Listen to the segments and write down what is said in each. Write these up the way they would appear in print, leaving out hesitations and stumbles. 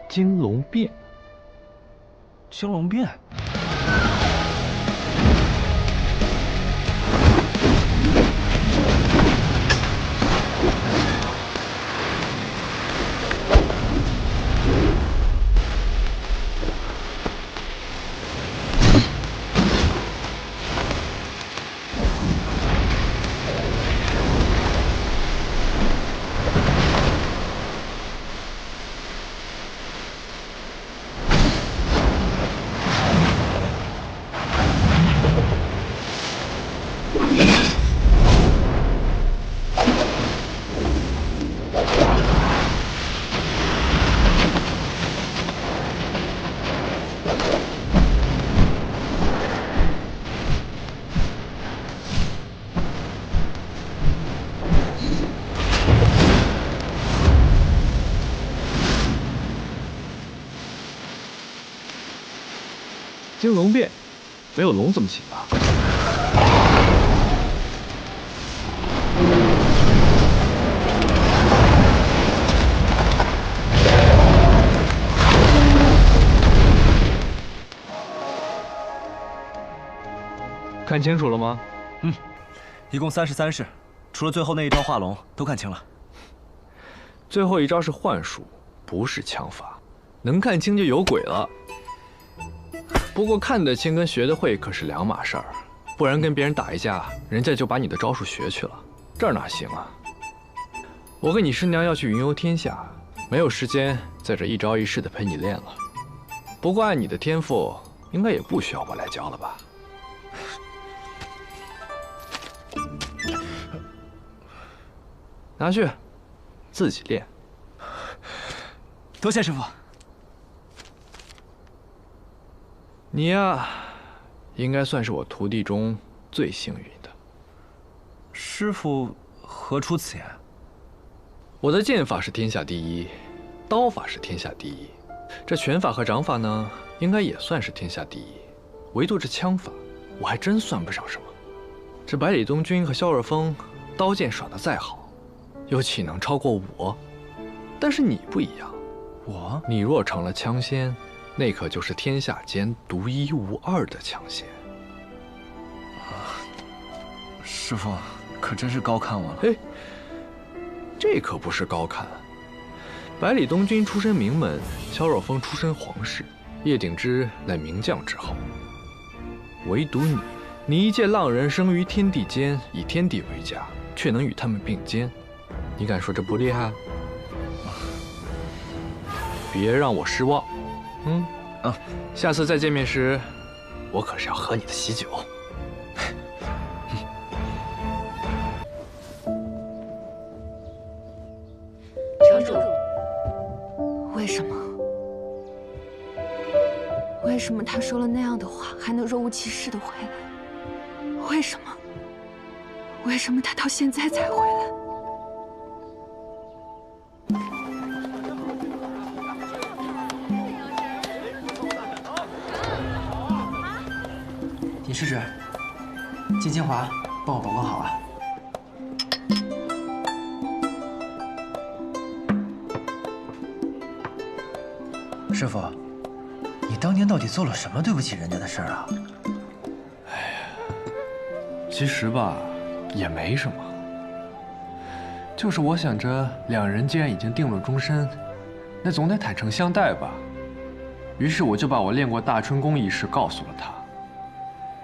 惊龙变。惊龙变。惊龙变，没有龙怎么行啊？看清楚了吗？一共33式，除了最后那一招化龙，都看清了。最后一招是幻术，不是枪法，能看清就有鬼了。不过看得清跟学得会可是两码事儿，不然跟别人打一架，人家就把你的招数学去了，这哪行啊？我跟你师娘要去云游天下，没有时间在这一招一式的陪你练了。不过按你的天赋，应该也不需要我来教了吧？拿去，自己练。多谢师傅。你呀，应该算是我徒弟中最幸运的。师傅何出此言？我的剑法是天下第一，刀法是天下第一，这拳法和掌法呢，应该也算是天下第一。唯独这枪法，我还真算不上什么。这百里东君和萧若风，刀剑耍得再好，又岂能超过我？但是你不一样，你若成了枪仙，那可就是天下间独一无二的枪仙。师傅可真是高看我了。嘿，这可不是高看。百里东君出身名门，萧若风出身皇室，叶鼎之乃名将之后。唯独你一介浪人，生于天地间，以天地为家，却能与他们并肩，你敢说这不厉害？别让我失望。下次再见面时，我可是要喝你的喜酒。城主，为什么？为什么他说了那样的话，还能若无其事的回来？为什么？为什么他到现在才回来？尹世子，金清华，帮我保管好啊。师傅，你当年到底做了什么对不起人家的事儿啊？其实吧，也没什么，就是我想着两人既然已经定了终身，那总得坦诚相待吧。于是我就把我练过大春宫一事告诉了他，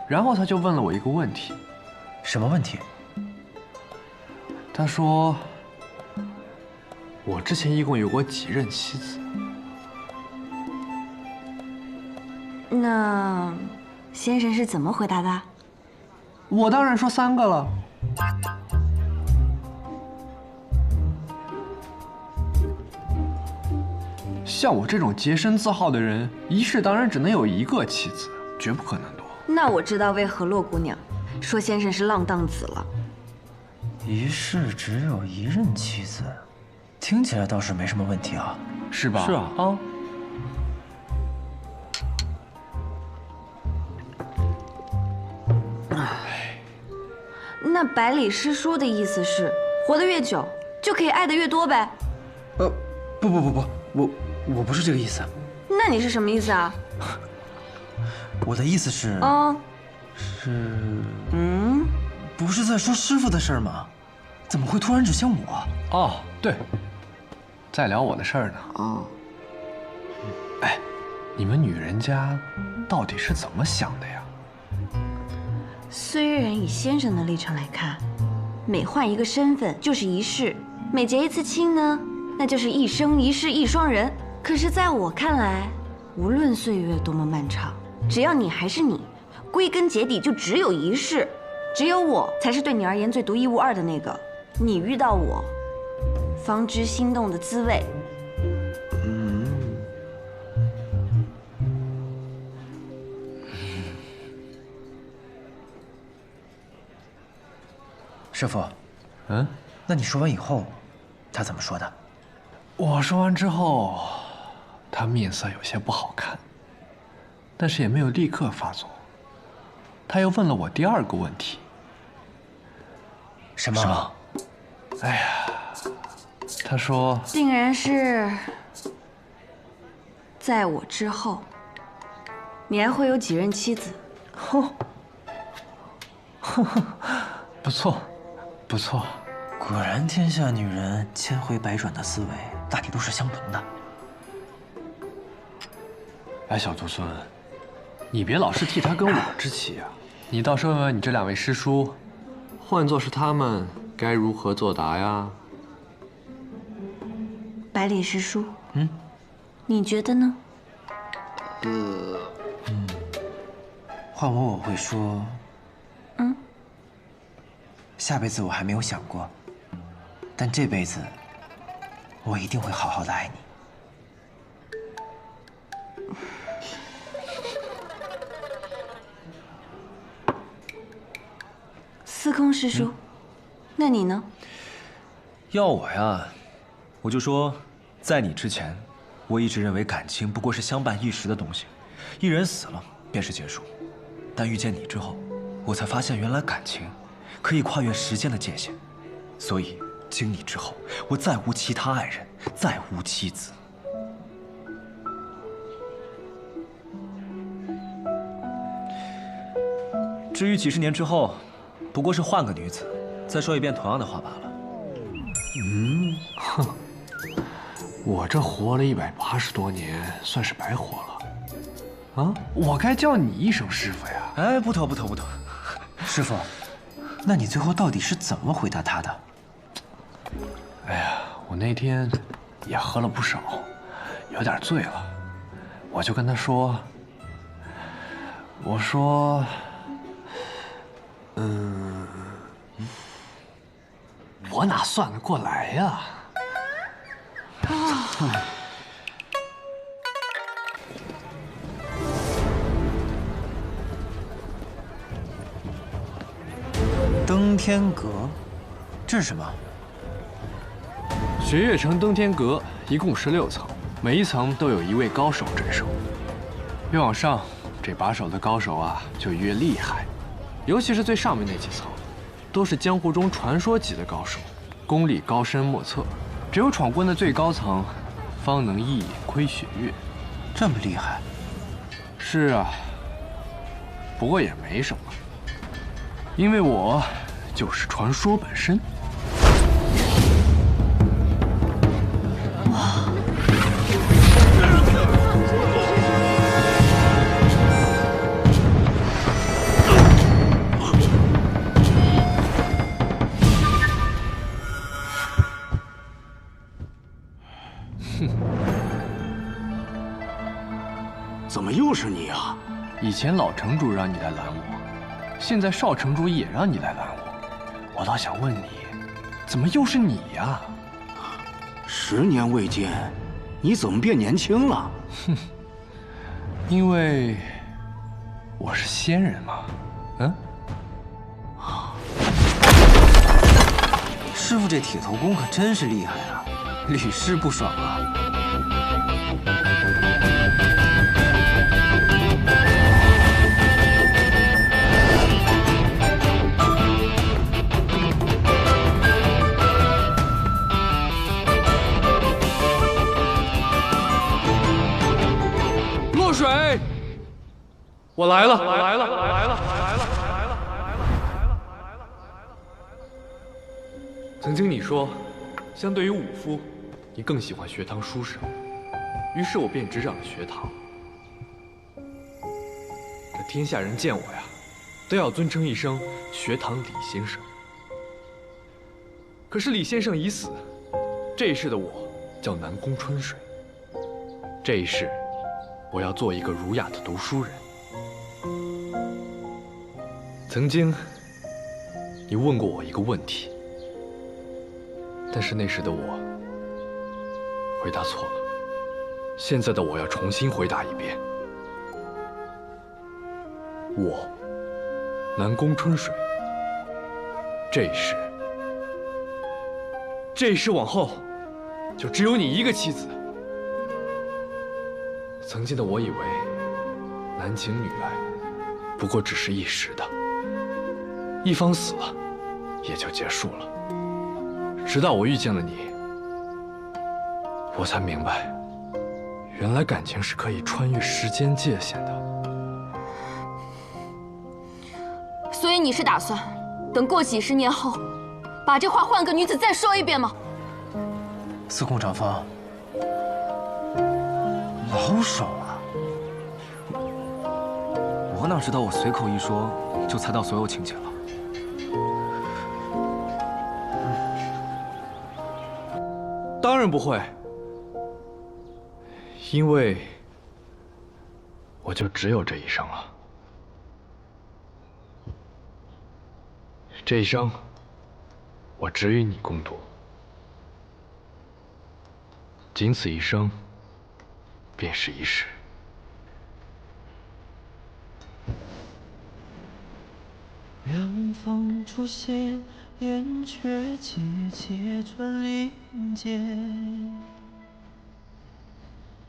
然后他就问了我一个问题。什么问题？他说，我之前一共有过几任妻子？那先生是怎么回答的？我当然说3个了。像我这种洁身自好的人，一世当然只能有1个妻子，绝不可能多。那我知道为何洛姑娘说先生是浪荡子了。一世只有1任妻子，听起来倒是没什么问题啊，是吧？是啊。啊。那百里师叔的意思是，活得越久就可以爱得越多呗？不，我不是这个意思。那你是什么意思啊？我的意思是，不是在说师傅的事儿吗？怎么会突然指向我？哦，对，在聊我的事儿呢。哦，哎，你们女人家到底是怎么想的呀？虽然以先生的立场来看，每换一个身份就是一世，每结一次亲呢，那就是一生一世一双人。可是在我看来，无论岁月多么漫长，只要你还是你，归根结底就只有一世，只有我才是对你而言最独一无二的那个。你遇到我，方知心动的滋味。师傅，那你说完以后，他怎么说的？我说完之后，他面色有些不好看，但是也没有立刻发作。他又问了我第二个问题。什么？哎呀，他说，定然是在我之后，你还会有几任妻子？不错，不错。果然，天下女人千回百转的思维，大体都是相同的。哎，小徒孙，你别老是替他跟我置气啊！你倒是问问你这两位师叔，换作是他们，该如何作答呀？百里师叔，你觉得呢？换我会说，下辈子我还没有想过，但这辈子我一定会好好的爱你。司空师叔，那你呢？要我呀，我就说，在你之前，我一直认为感情不过是相伴一时的东西，一人死了便是结束。但遇见你之后，我才发现原来感情可以跨越时间的界限。所以经你之后，我再无其他爱人，再无妻子。至于几十年之后，不过是换个女子，再说一遍同样的话罢了。我这活了180多年，算是白活了。啊，我该叫你一声师傅呀！哎，不妥。师傅，那你最后到底是怎么回答他的？哎呀，我那天也喝了不少，有点醉了，我就跟他说，我说，我哪算得过来呀？登天阁，这是什么？雪月城登天阁一共16层，每一层都有一位高手镇守。越往上，这把守的高手啊就越厉害，尤其是最上面那几层，都是江湖中传说级的高手，功力高深莫测。只有闯过那最高层，方能一眼窥雪月。这么厉害？是啊，不过也没什么，因为我就是传说本身。怎么又是你啊？以前老城主让你来拦我，现在少城主也让你来拦我，我倒想问你，怎么又是你呀10年未见，你怎么变年轻了？因为我是仙人嘛。师傅这铁头功可真是厉害啊，屡试不爽啊。若水，我来了，我来了，我来了，我来了。曾经你说，相对于武夫，你更喜欢学堂书生，于是我便执掌了学堂。这天下人见我呀，都要尊称一声学堂李先生。可是李先生已死，这一世的我叫南宫春水。这一世，我要做一个儒雅的读书人。曾经，你问过我一个问题，但是那时的我回答错了。现在的我要重新回答一遍。我，南宫春水，这一世往后，就只有你一个妻子。曾经的我以为，男情女爱不过只是一时的，一方死了，也就结束了。直到我遇见了你，我才明白，原来感情是可以穿越时间界限的。所以你是打算等过几十年后，把这话换个女子再说一遍吗？司空长风，老手啊！我哪知道我随口一说就猜到所有情节了。当然不会，因为我就只有这一生了。这一生，我只与你共度，仅此一生，便是一世。凉风出现，燕雀节节转林间。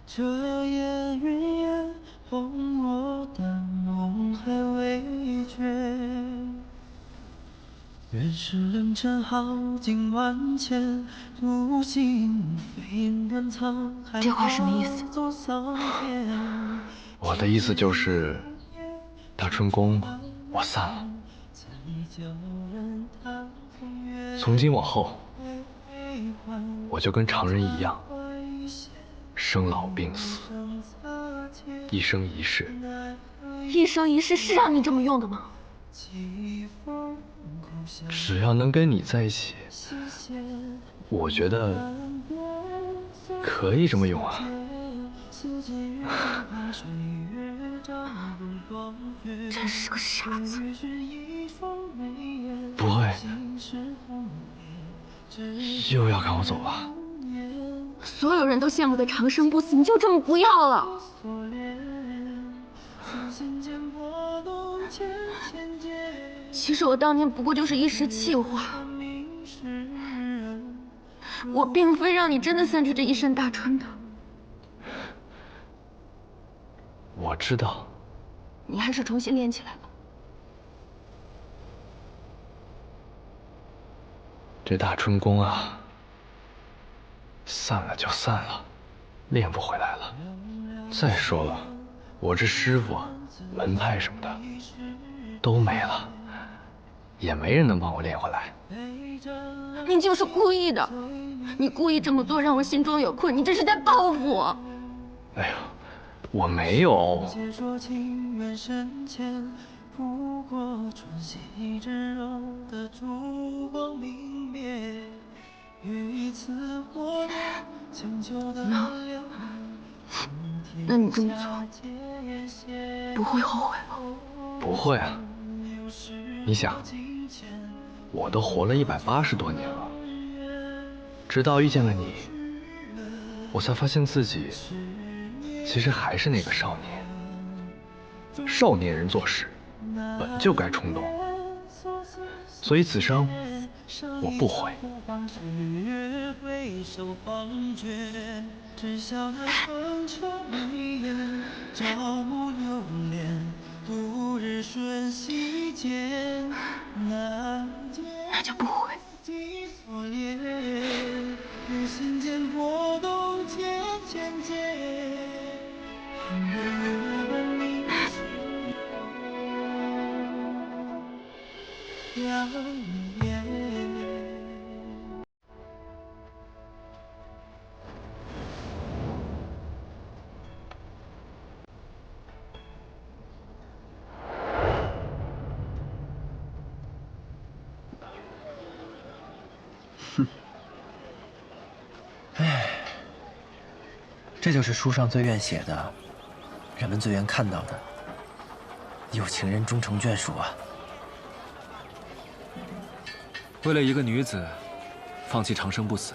这夜云烟，风落淡，梦还未绝。原是良辰好景万千，独行飞满沧海。这话什么意思？我的意思就是，大春宫我散了。从今往后，我就跟常人一样，生老病死，一生一世。一生一世是让你这么用的吗？只要能跟你在一起，我觉得可以这么用啊。真是个傻子。不会，又要赶我走吧？所有人都羡慕的长生不死，你就这么不要了？其实我当年不过就是一时气话，我并非让你真的散去这一身大春的。我知道。你还是重新练起来吧。这大春宫啊，散了就散了，练不回来了。再说了，我这师傅、门派什么的都没了，也没人能帮我练回来。你就是故意的，你故意这么做让我心中有愧，你这是在报复我。哎呦，我没有。不过春熙之柔的烛光明灭，与一次火烈将就的凉。那你这么做不会后悔吗？不会啊。你想，我都活了180多年了，直到遇见了你，我才发现自己其实还是那个少年。少年人做事本就该冲动，所以此生我不悔。那就不悔。心间波动千千结。上云烟。这就是书上最愿写的，人们最愿看到的。有情人终成眷属啊！为了一个女子，放弃长生不死，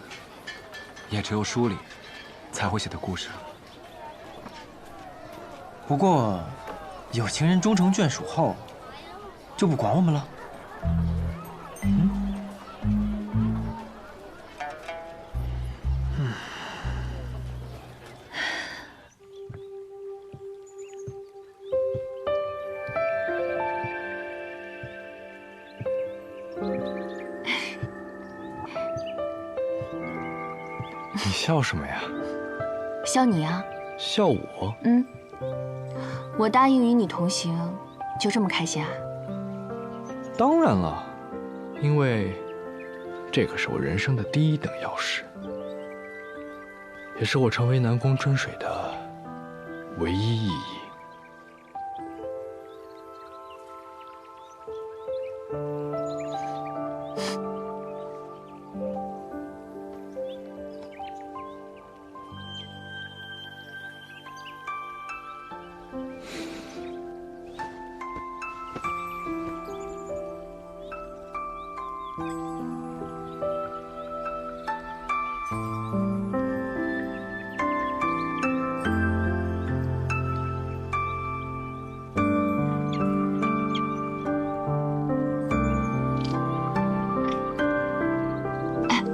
也只有书里才会写的故事。不过，有情人终成眷属后，就不管我们了。你笑什么呀？笑你啊！笑我？我答应与你同行，就这么开心啊？当然了，因为这个是我人生的第一等钥匙，也是我成为南宫春水的唯一意义。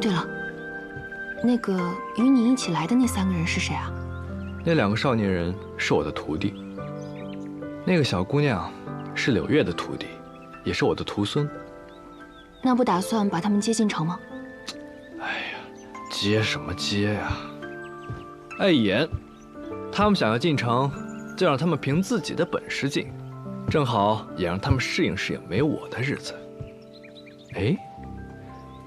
对了，那个与你一起来的那3个人是谁啊？那2个少年人是我的徒弟，那个小姑娘是柳月的徒弟，也是我的徒孙。那不打算把他们接进城吗？哎呀，接什么接呀？碍眼，他们想要进城，就让他们凭自己的本事进，正好也让他们适应适应没我的日子。哎，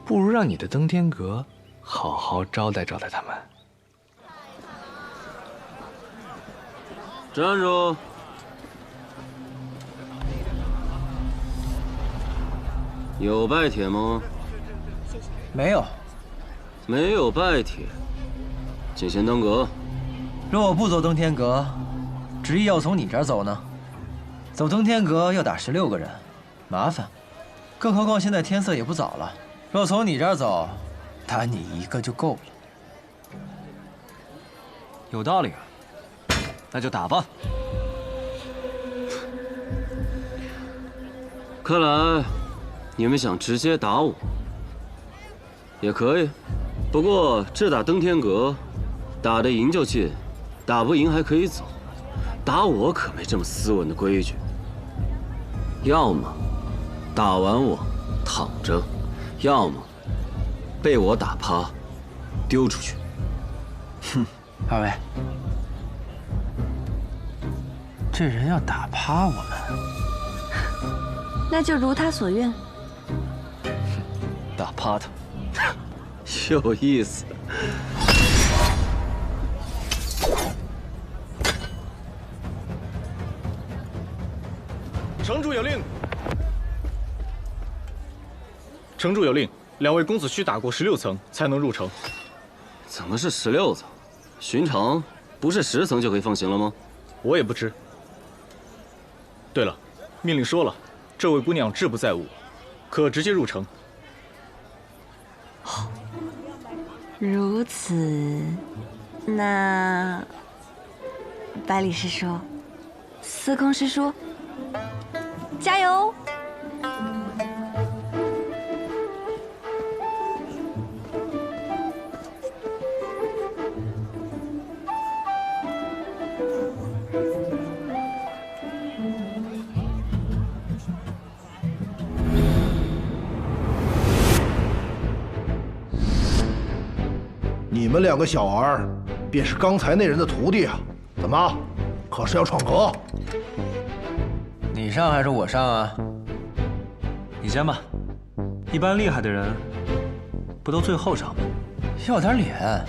不如让你的登天阁好好招待招待他们。站住！有拜帖吗？没有。没有拜帖，请先登阁。若我不走登天阁，执意要从你这儿走呢？走登天阁要打16个人，麻烦。更何况现在天色也不早了，若从你这儿走，打你一个就够了。有道理啊，那就打吧。看来你们想直接打我，也可以。不过这打登天阁，打得赢就进，打不赢还可以走。打我可没这么斯文的规矩。要么打完我躺着，要么被我打趴，丢出去。哼，二位，这人要打趴我们，那就如他所愿。打趴他，有意思。城主有令！城主有令，2位公子需打过16层才能入城。怎么是16层？寻常不是10层就可以放行了吗？我也不知。对了，命令说了，这位姑娘志不在吾，可直接入城。如此，那百里师叔、司空师叔，加油！你们2个小儿，便是刚才那人的徒弟啊？怎么，可是要闯阁？你上还是我上啊？你先吧。一般厉害的人，不都最后上吗？要点脸，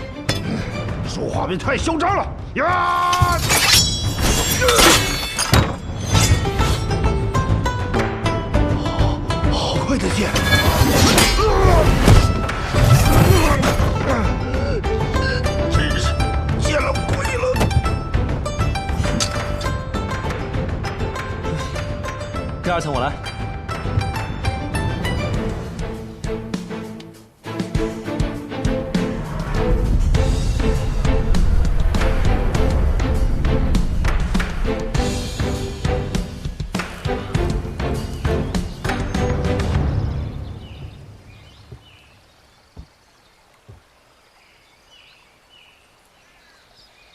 说话别太嚣张了呀！好快的剑！真是见了鬼了！第二层我来。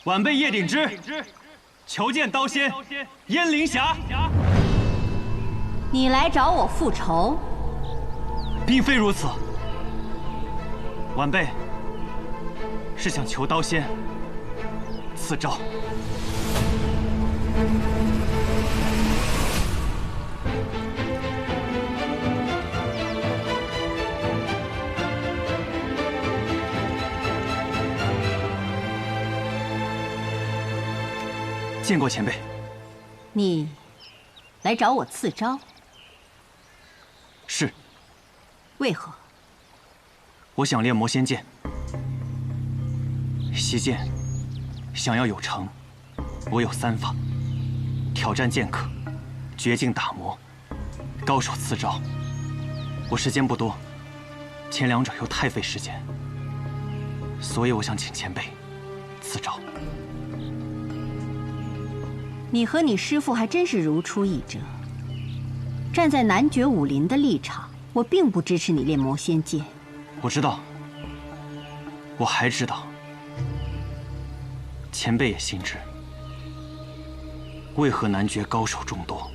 晚辈叶鼎之，求见刀仙燕灵霞。你来找我复仇？并非如此，晚辈是想求刀仙赐诏。见过前辈。你来找我赐诏？是。为何？我想练魔仙剑，习剑想要有成，我有3法：挑战剑客、绝境打磨、高手赐诏。我时间不多，前2者又太费时间，所以我想请前辈赐诏。你和你师父还真是如出一辙。站在男爵武林的立场，我并不支持你练魔仙剑。我知道，我还知道，前辈也心知。为何男爵高手众多，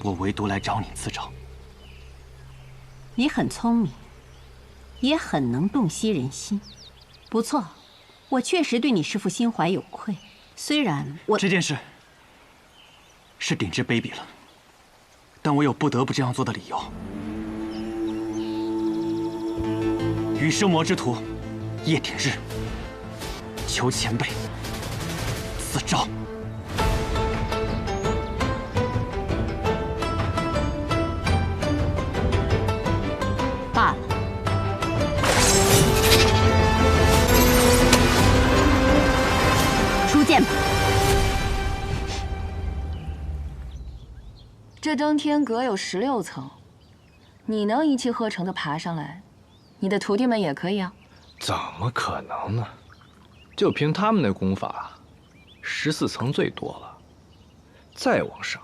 我唯独来找你赐诏？你很聪明，也很能洞悉人心，不错。我确实对你师父心怀有愧。虽然这件事是鼎之卑鄙了，但我有不得不这样做的理由。羽生魔之徒叶鼎之，求前辈赐诏。罢了。出剑吧。这登天阁有16层，你能一气呵成地爬上来，你的徒弟们也可以啊。怎么可能呢？就凭他们那功法，14层最多了，再往上，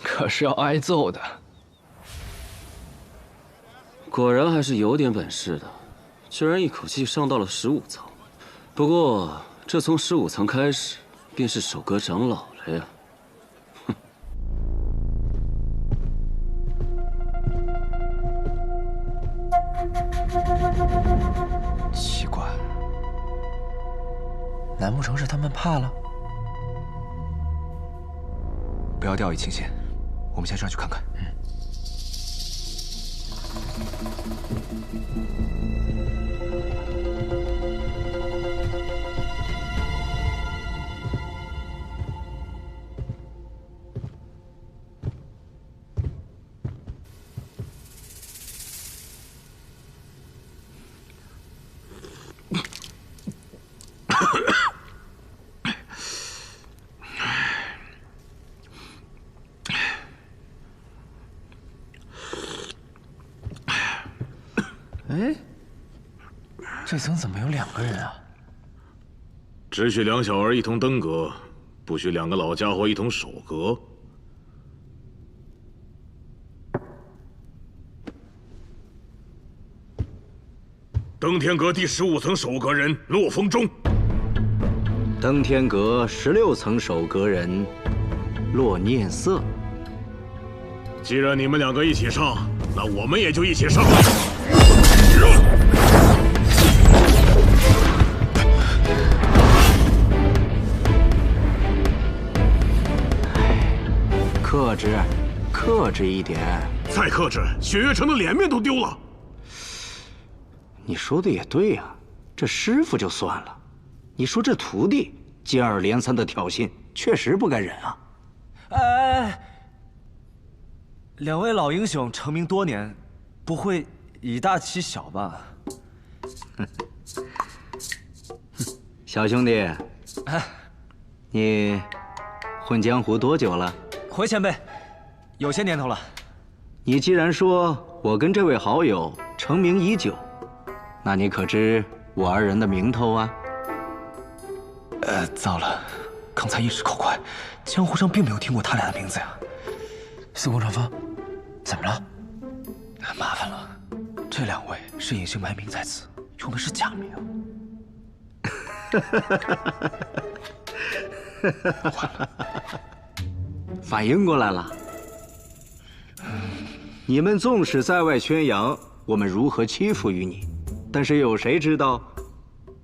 可是要挨揍的。果然还是有点本事的，居然一口气上到了15层。不过，这从15层开始，便是守阁长老了呀。哼。奇怪，难不成是他们怕了？不要掉以轻心，我们先上去看看。哎，这层怎么有2个人啊？只许2小儿一同登阁，不许2个老家伙一同守阁。登天阁第15层守阁人骆风中。登天阁16层守阁人骆念色。既然你们2个一起上，那我们也就一起上。克制一点，再克制，雪月城的脸面都丢了。你说的也对呀，这师傅就算了，你说这徒弟接二连三的挑衅，确实不该忍啊。哎，两位老英雄成名多年，不会以大欺小吧？小兄弟，你混江湖多久了？回前辈，有些年头了。你既然说我跟这位好友成名已久，那你可知我二人的名头啊？糟了，刚才一时口快，江湖上并没有听过他俩的名字呀。司空长风，怎么了？麻烦了，这两位是隐姓埋名在此，用的是假名。反应过来了。你们纵使在外宣扬我们如何欺负于你，但是有谁知道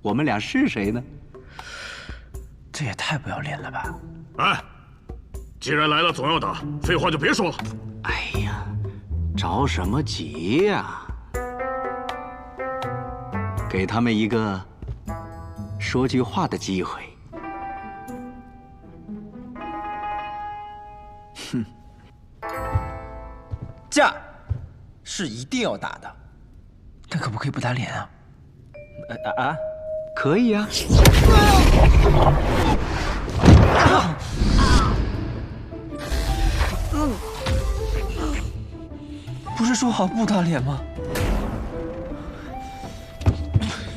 我们俩是谁呢？这也太不要脸了吧！哎，既然来了总要打，废话就别说了。哎呀，着什么急呀？给他们一个说句话的机会。哼，架是一定要打的，但可不可以不打脸啊？可以啊。不是说好不打脸吗？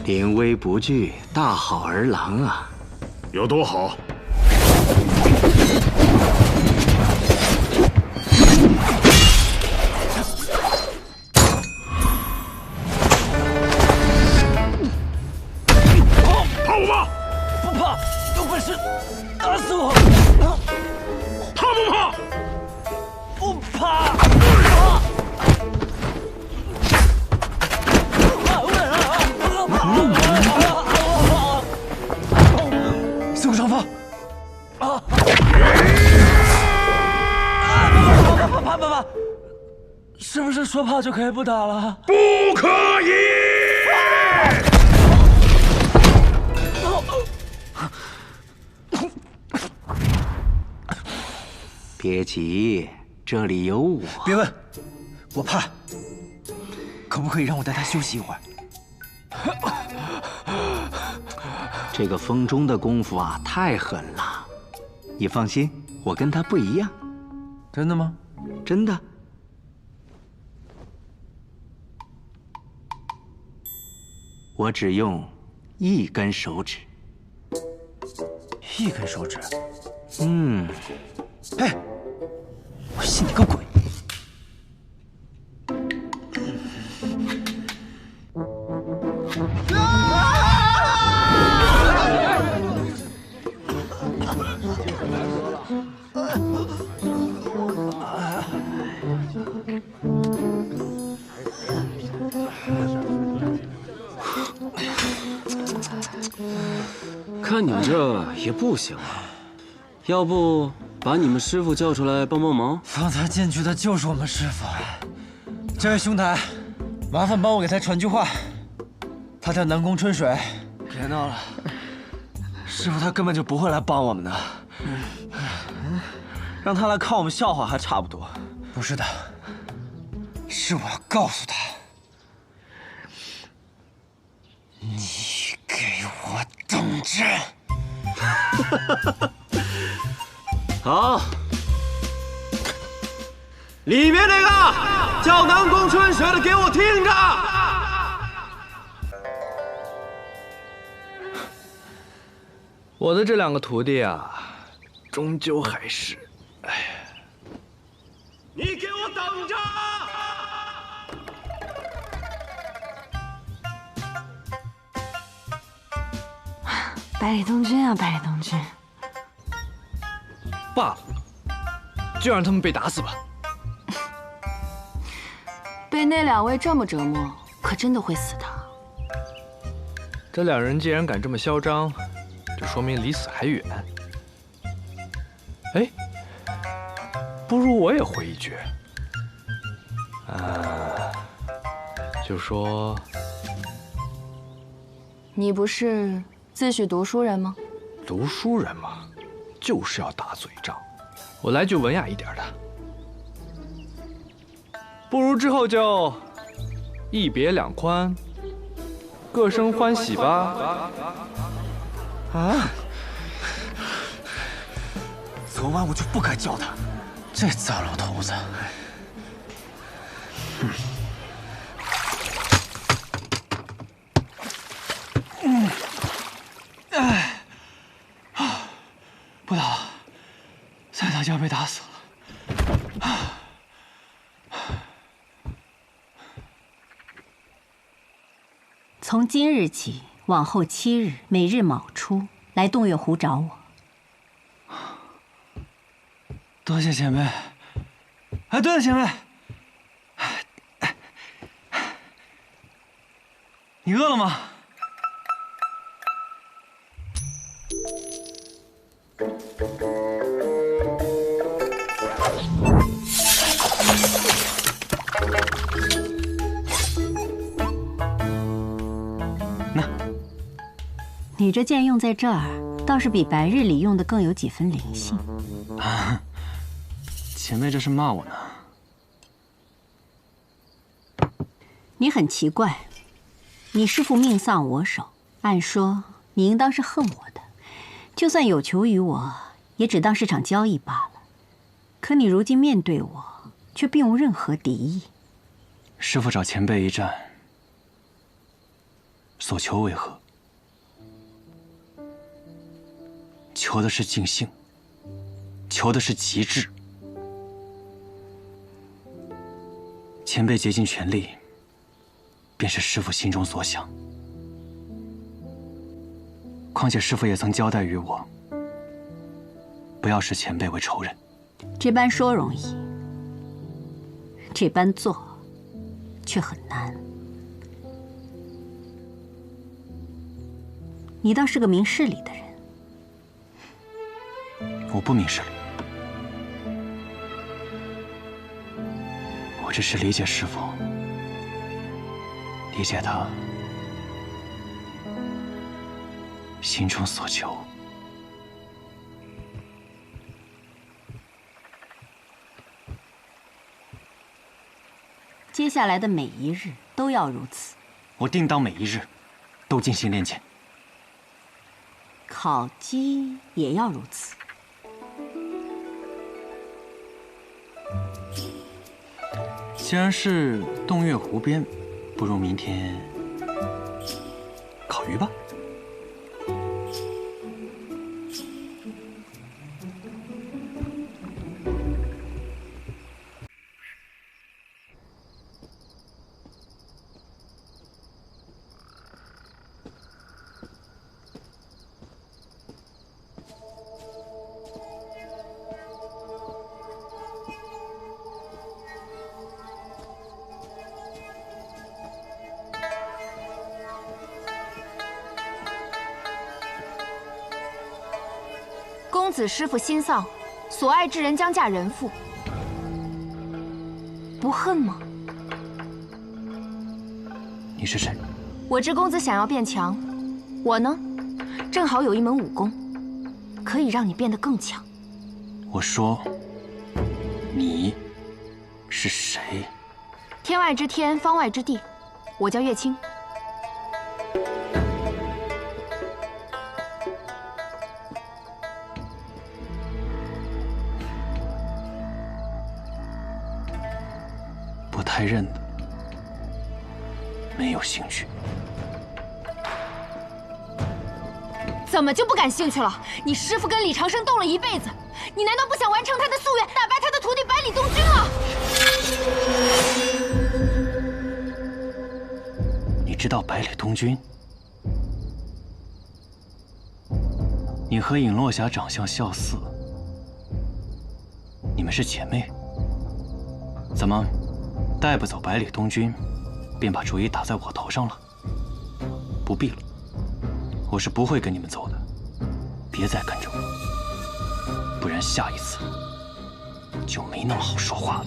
临危不惧，大好儿郎啊！有多好？怕我吗？不怕，有本事打死我！怕不怕？不怕。司空长风，爸，是不是说怕就可以不打了？不可以！别急，这里有我。别问，我怕。可不可以让我带他休息一会儿？这个风中的功夫啊，太狠了。你放心，我跟他不一样。真的吗？真的。我只用一根手指。一根手指？哎，我信你个鬼！看你们这也不行啊，要不把你们师傅叫出来帮帮忙？方才进去的就是我们师傅。这位兄台，麻烦帮我给他传句话。他叫南宫春水。别闹了，师傅他根本就不会来帮我们的，让他来看我们笑话还差不多。不是的，是我要告诉他，你给我等着！好，里面那个叫南宫春水的，给我听着！我的这两个徒弟啊，终究还是，你给我等着！百里东君啊，百里东君，罢了，就让他们被打死吧。被那两位这么折磨，可真的会死的。这两人既然敢这么嚣张，就说明离死还远。哎，不如我也回一句：就说你不是自诩读书人吗？读书人嘛，就是要打嘴仗。我来句文雅一点的，不如之后就一别两宽，各生欢喜吧。啊！昨晚我就不该叫他，这糟老头子。不打了，再打就要被打死了。从今日起，往后7日，每日卯初来洞月湖找我。多谢前辈。哎，对了，前辈，你饿了吗？你这剑用在这儿，倒是比白日里用的更有几分灵性。前辈这是骂我呢。你很奇怪，你师父命丧我手，按说你应当是恨我的，就算有求于我，也只当是场交易罢了。可你如今面对我，却并无任何敌意。师父找前辈一战，所求为何？求的是尽兴，求的是极致。前辈竭尽全力，便是师父心中所想。况且师父也曾交代于我，不要视前辈为仇人。这般说容易，这般做却很难。你倒是个明事理的人。我不明事理，我只是理解师父，理解他心中所求。接下来的每一日都要如此。我定当每一日都进行练剑。烤鸡也要如此。既然是洞月湖边，不如明天烤鱼吧。公子师父心丧，所爱之人将嫁人妇，不恨吗？你是谁？我知公子想要变强，我呢，正好有一门武功，可以让你变得更强。我说，你是谁？天外之天，方外之地，我叫月清。不太认得，没有兴趣。怎么就不感兴趣了？你师父跟李长生斗了一辈子，你难道不想完成他的夙愿，打败他的徒弟百里东君了？你知道百里东君？你和尹落霞长相相似，你们是姐妹？怎么？带不走百里东君，便把主意打在我头上了。不必了，我是不会跟你们走的，别再跟着我，不然下一次就没那么好说话了。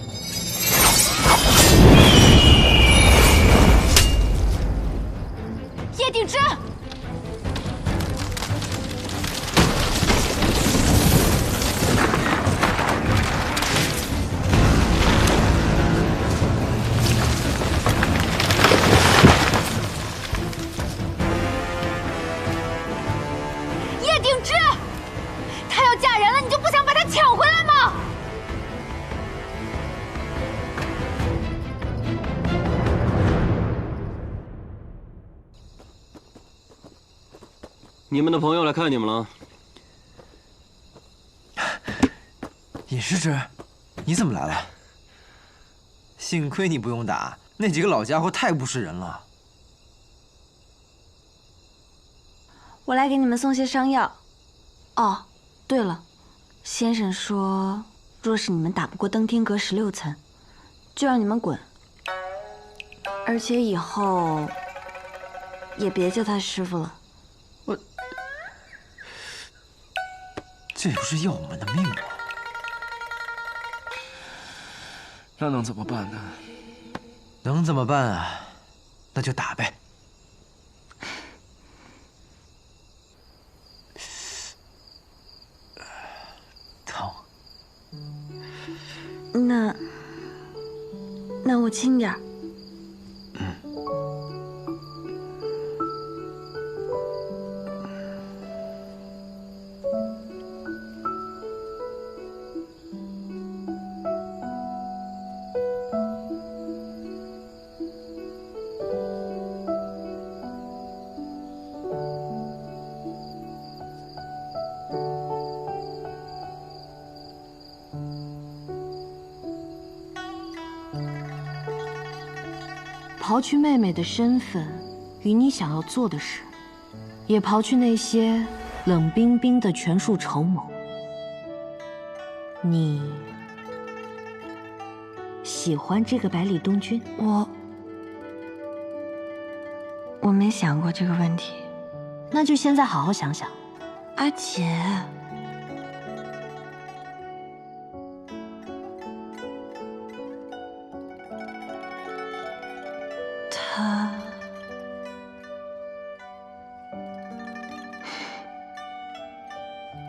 鼎之。叶鼎之，她要嫁人了，你就不想把她抢回来吗？ 你们的朋友来看你们了。尹师之，你怎么来了？幸亏你不用打，那几个老家伙太不是人了。我来给你们送些伤药。哦，对了，先生说，若是你们打不过登天阁16层，就让你们滚。而且以后也别叫他师傅了。 这不是要我们的命吗？那能怎么办呢？能怎么办啊？那就打呗。疼。那我轻点儿。 刨去妹妹的身份与你想要做的事，也刨去那些冷冰冰的权术筹谋，你喜欢这个百里东君？我没想过这个问题，那就现在好好想想。阿姐，他。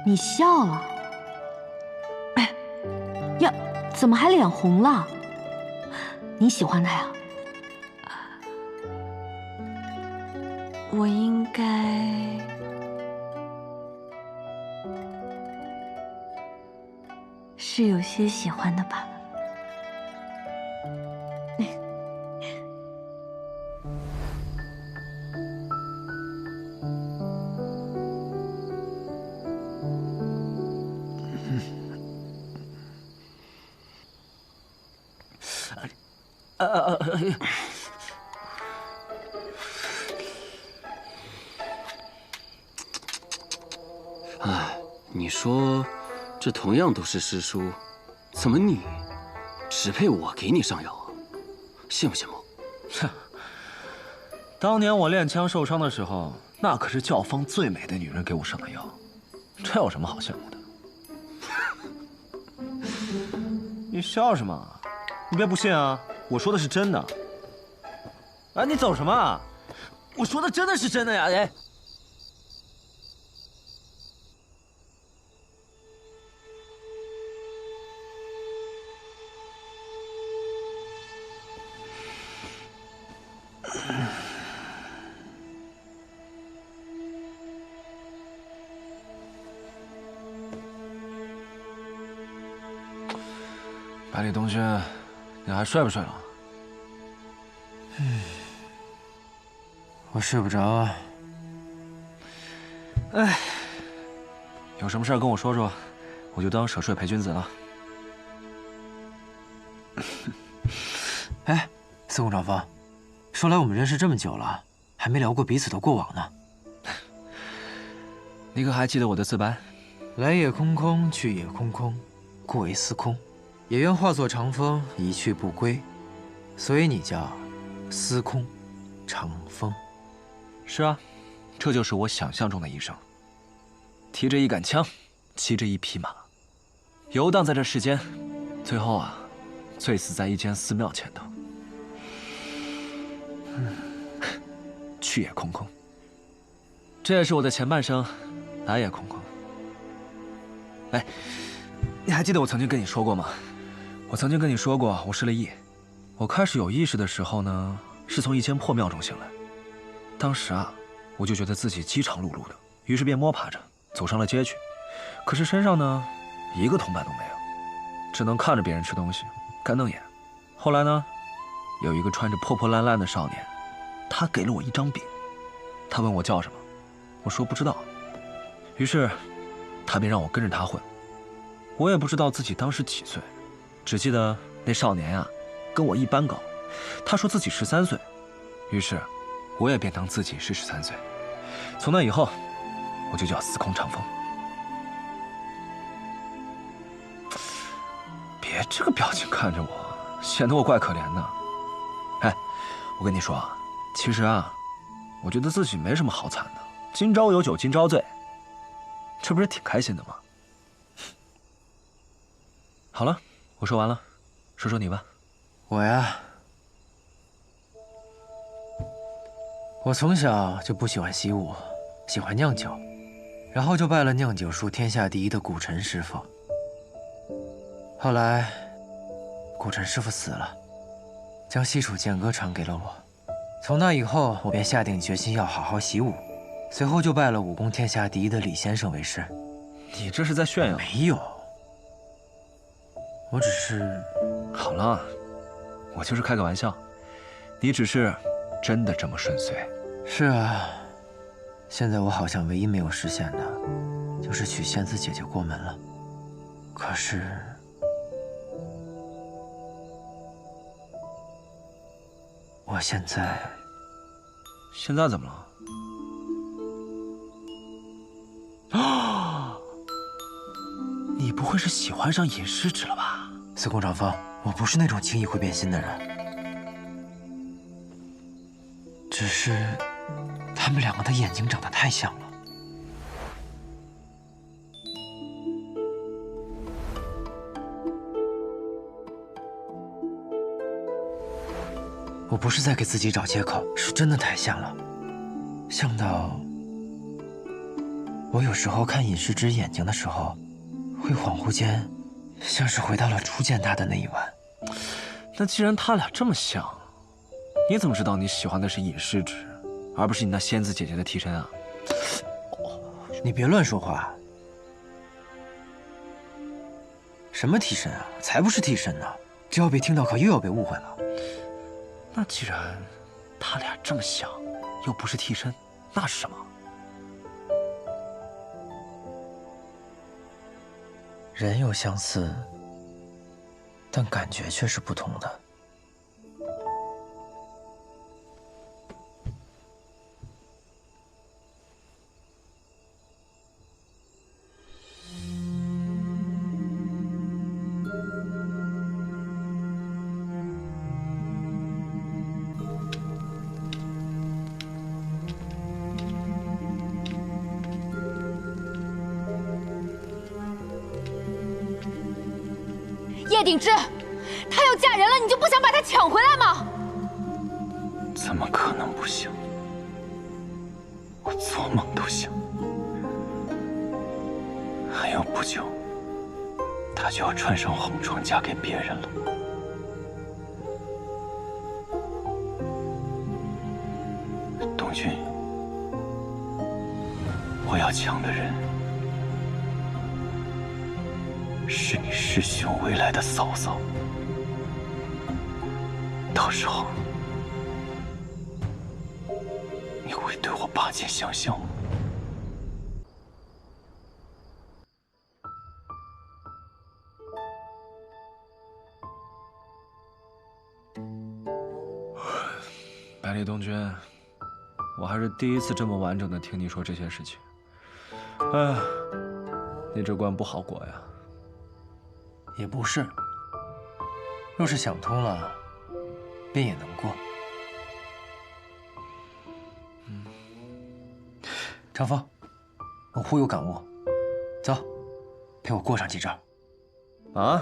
你笑了？哎，呀，怎么还脸红了？你喜欢他呀？我应该是有些喜欢的吧。哎，你说，这同样都是师叔，怎么你只配我给你上药啊？羡慕羡慕？哼，当年我练枪受伤的时候，那可是教坊最美的女人给我上的药，这有什么好羡慕的？你笑什么？你别不信啊！我说的是真的。哎，你走什么啊？我说的真的是真的呀！哎。 百里东君，你还睡不睡了？我睡不着啊。哎，有什么事跟我说说，我就当舍睡陪君子了。哎，司空长风，说来我们认识这么久了，还没聊过彼此的过往呢。你可还记得我的自白？来也空空，去也空空，故为司空。 也愿化作长风，一去不归，所以你叫司空长风。是啊，这就是我想象中的一生。提着一杆枪，骑着一匹马，游荡在这世间，最后啊，醉死在一间寺庙前头。去也空空，这也是我的前半生，来也空空。哎，你还记得我曾经跟你说过吗？我曾经跟你说过，我失了忆。我开始有意识的时候呢，是从一间破庙中醒来。当时啊，我就觉得自己饥肠辘辘的，于是便摸爬着走上了街去。可是身上呢，一个铜板都没有，只能看着别人吃东西，干瞪眼。后来呢，有一个穿着破破烂烂的少年，他给了我一张饼。他问我叫什么，我说不知道。于是他便让我跟着他混。我也不知道自己当时几岁，只记得那少年啊，跟我一般高。他说自己13岁，于是我也便当自己是13岁。从那以后，我就叫司空长风。别这个表情看着我，显得我怪可怜的。哎，我跟你说啊，其实啊，我觉得自己没什么好惨的。今朝有酒今朝醉，这不是挺开心的吗？好了，我说完了，说说你吧。我呀，我从小就不喜欢习武，喜欢酿酒，然后就拜了酿酒术天下第一的古陈师傅。后来，古陈师傅死了，将西楚剑歌传给了我。从那以后，我便下定决心要好好习武，随后就拜了武功天下第一的李先生为师。你这是在炫耀？没有，我只是……好了，我就是开个玩笑，你只是真的这么顺遂？是啊，现在我好像唯一没有实现的，就是娶仙子姐姐过门了。可是……我现在怎么了？啊！你不会是喜欢上尹世之了吧？司空长风，我不是那种轻易会变心的人，只是他们两个的眼睛长得太像了。我不是在给自己找借口，是真的太像了，像到我有时候看尹世之眼睛的时候，会恍惚间像是回到了初见他的那一晚。那既然他俩这么像，你怎么知道你喜欢的是尹世之，而不是你那仙子姐姐的替身啊？你别乱说话。什么替身啊？才不是替身呢！这要被听到，可又要被误会了。那既然他俩这么像，又不是替身，那是什么？人有相似，但感觉却是不同的。叶鼎之，她要嫁人了，你就不想把她抢回来吗？怎么可能不想？我做梦都想。还有不久，她就要穿上红妆嫁给别人了。东君，我要抢的人是你师兄未来的嫂嫂，到时候你会对我拔剑相向吗？百里东君，我还是第一次这么完整的听你说这些事情。哎，你这关不好过呀。也不是，若是想通了，便也能过。长风，我忽有感悟，走，陪我过上几招。啊？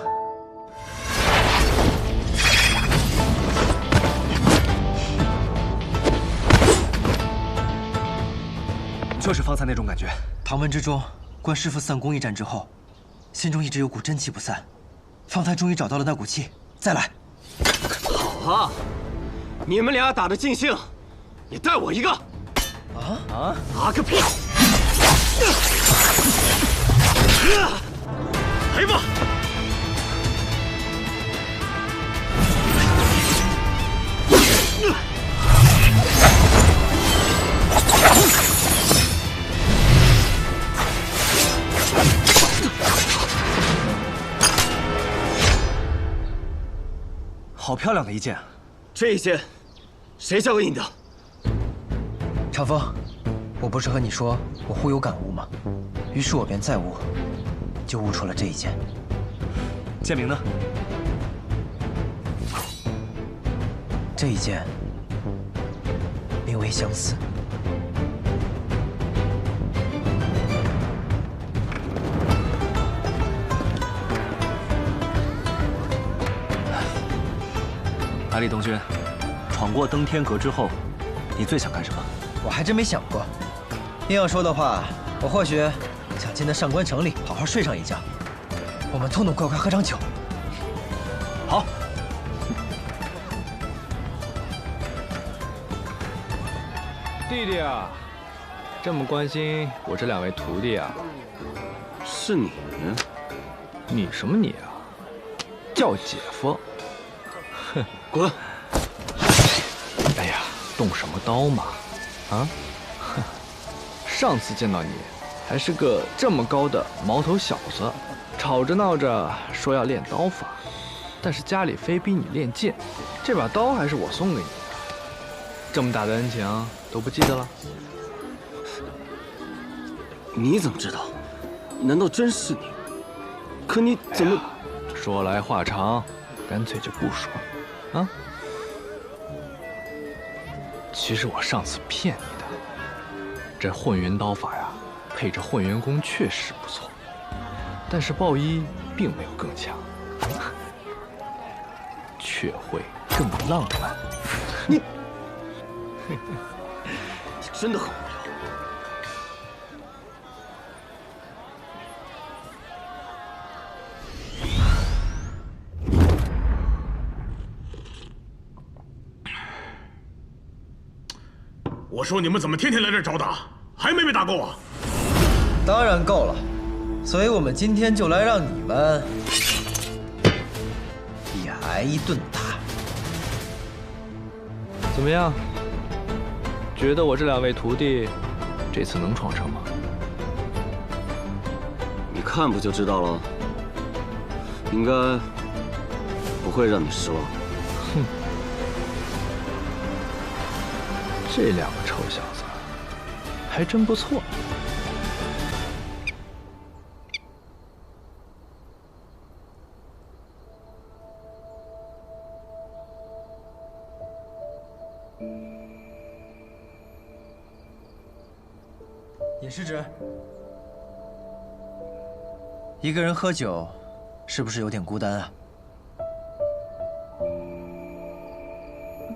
就是方才那种感觉。唐门之中，观师傅散功一战之后，心中一直有股真气不散。方才终于找到了那股气，再来。好啊，你们俩打得尽兴，也带我一个。啊个屁！来吧！好漂亮的一剑！这一剑，谁教给你的？长风，我不是和你说我忽有感悟吗？于是我便再悟，就悟出了这一剑。剑名呢？这一剑名为相思。百里东君，闯过登天阁之后，你最想干什么？我还真没想过。硬要说的话，我或许想进那上官城里好好睡上一觉。我们痛痛快快喝场酒。好。弟弟啊，这么关心我这2位徒弟啊？是你？你什么你啊？叫姐夫。哼，滚！哎呀，动什么刀嘛？啊？哼，上次见到你，还是个这么高的毛头小子，吵着闹着说要练刀法，但是家里非逼你练剑，这把刀还是我送给你的，这么大的恩情都不记得了？你怎么知道？难道真是你？可你怎么……说来话长，干脆就不说了。啊，其实我上次骗你的，这混元刀法呀，配着混元功确实不错，但是鲍一并没有更强，却会更浪漫。你真的很无聊。我说你们怎么天天来这找打，还没被打够啊？当然够了，所以我们今天就来让你们一挨一顿打。怎么样？觉得我这2位徒弟这次能闯城吗？你看不就知道了？应该不会让你失望。哼。这2个臭小子还真不错。尹师侄，一个人喝酒，是不是有点孤单啊？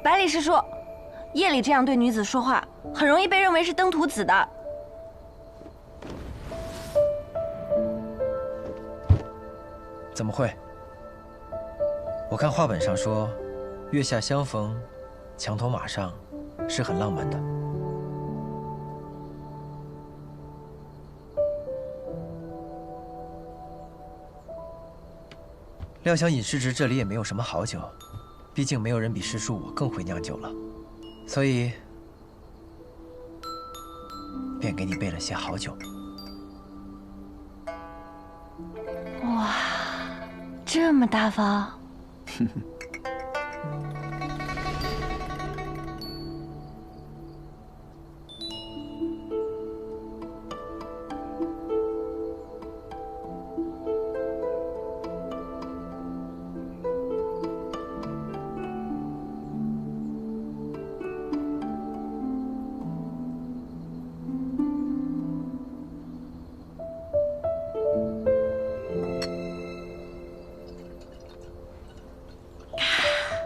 百里师叔。夜里这样对女子说话，很容易被认为是登徒子的。怎么会？我看话本上说，月下相逢，墙头马上，是很浪漫的。料想尹师侄这里也没有什么好酒，毕竟没有人比师叔我更会酿酒了。所以，便给你备了些好酒。哇，这么大方！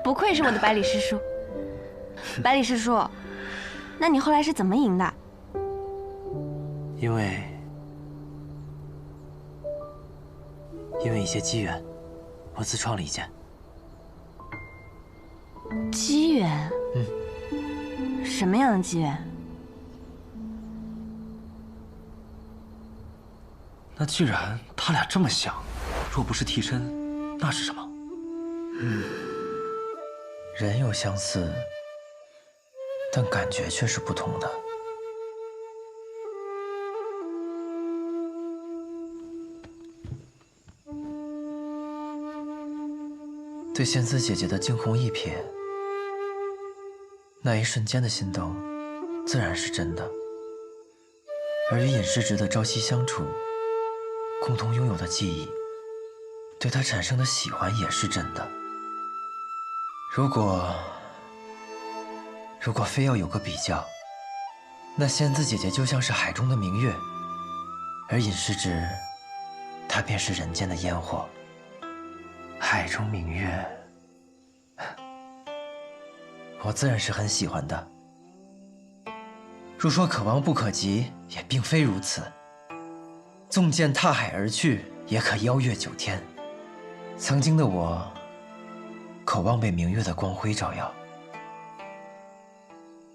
不愧是我的百里师叔。百里师叔，那你后来是怎么赢的？因为一些机缘，我自创了一件。机缘？什么样的机缘？那既然他俩这么像，若不是替身，那是什么？人有相似，但感觉却是不同的。对仙子姐姐的惊鸿一瞥，那一瞬间的心动，自然是真的；而与尹世直的朝夕相处，共同拥有的记忆，对他产生的喜欢也是真的。如果非要有个比较，那仙子姐姐就像是海中的明月，而尹世直，他便是人间的烟火。海中明月，我自然是很喜欢的。若说可望不可及，也并非如此。纵剑踏海而去，也可邀月九天。曾经的我，渴望被明月的光辉照耀，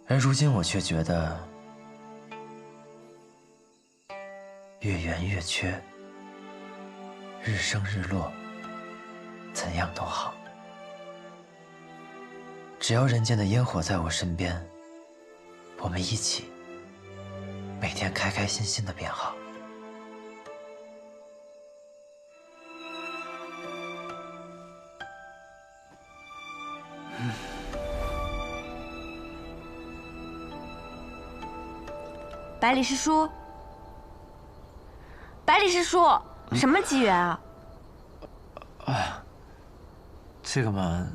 而如今我却觉得，月圆月缺，日升日落，怎样都好。只要人间的烟火在我身边，我们一起，每天开开心心的便好。百里师叔，百里师叔，什么机缘啊？这个嘛，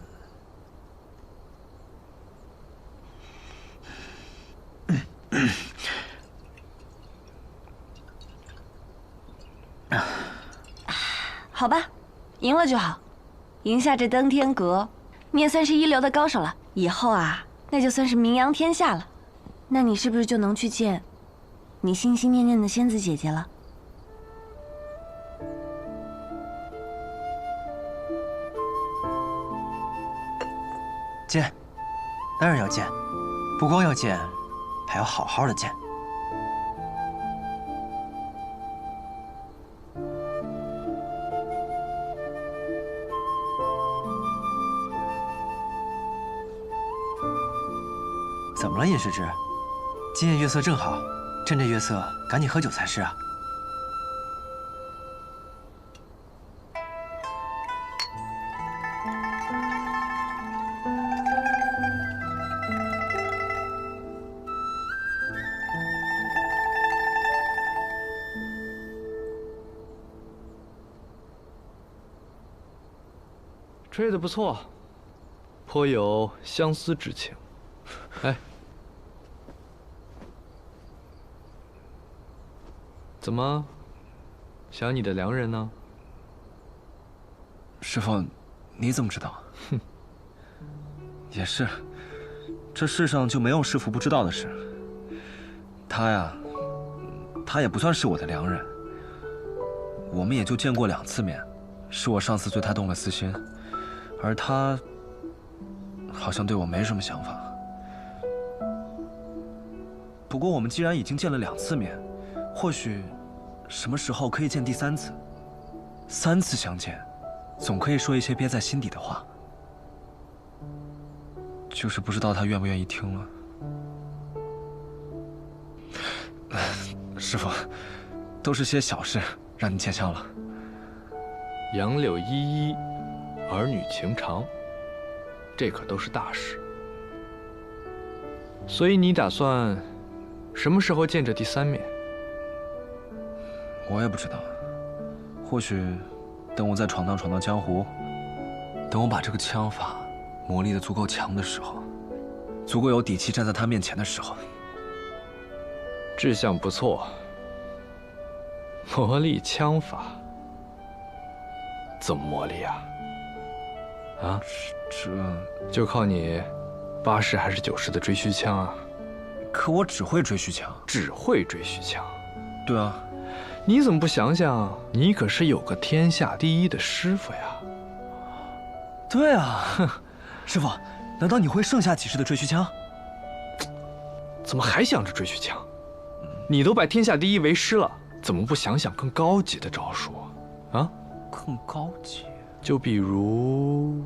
好吧，赢了就好。赢下这登天阁，你也算是一流的高手了。以后啊，那就算是名扬天下了。那你是不是就能去见你心心念念的仙子姐姐了？见，当然要见，不光要见，还要好好的见。怎么了，尹世直？今夜月色正好，趁着月色，赶紧喝酒才是啊。吹得不错，颇有相思之情。哎，怎么，想你的良人呢？师傅，你怎么知道？哼，也是，这世上就没有师傅不知道的事。他呀，他也不算是我的良人，我们也就见过2次面，是我上次对他动了私心，而他好像对我没什么想法。不过我们既然已经见了2次面，或许什么时候可以见第3次？3次相见，总可以说一些憋在心底的话。就是不知道他愿不愿意听了。师傅，都是些小事，让你见笑了。杨柳依依，儿女情长，这可都是大事。所以你打算什么时候见这第3面？我也不知道，或许等我再闯荡江湖，等我把这个枪法磨砺得足够强的时候，足够有底气站在他面前的时候。志向不错，磨砺枪法怎么磨砺啊？啊，这就靠你80还是90的追虚枪啊？可我只会追虚枪，只会追虚枪，对啊。你怎么不想想，你可是有个天下第一的师傅呀？对啊，师傅，难道你会剩下几式的赘婿枪？怎么还想着赘婿枪？你都拜天下第一为师了，怎么不想想更高级的招数啊？更高级？就比如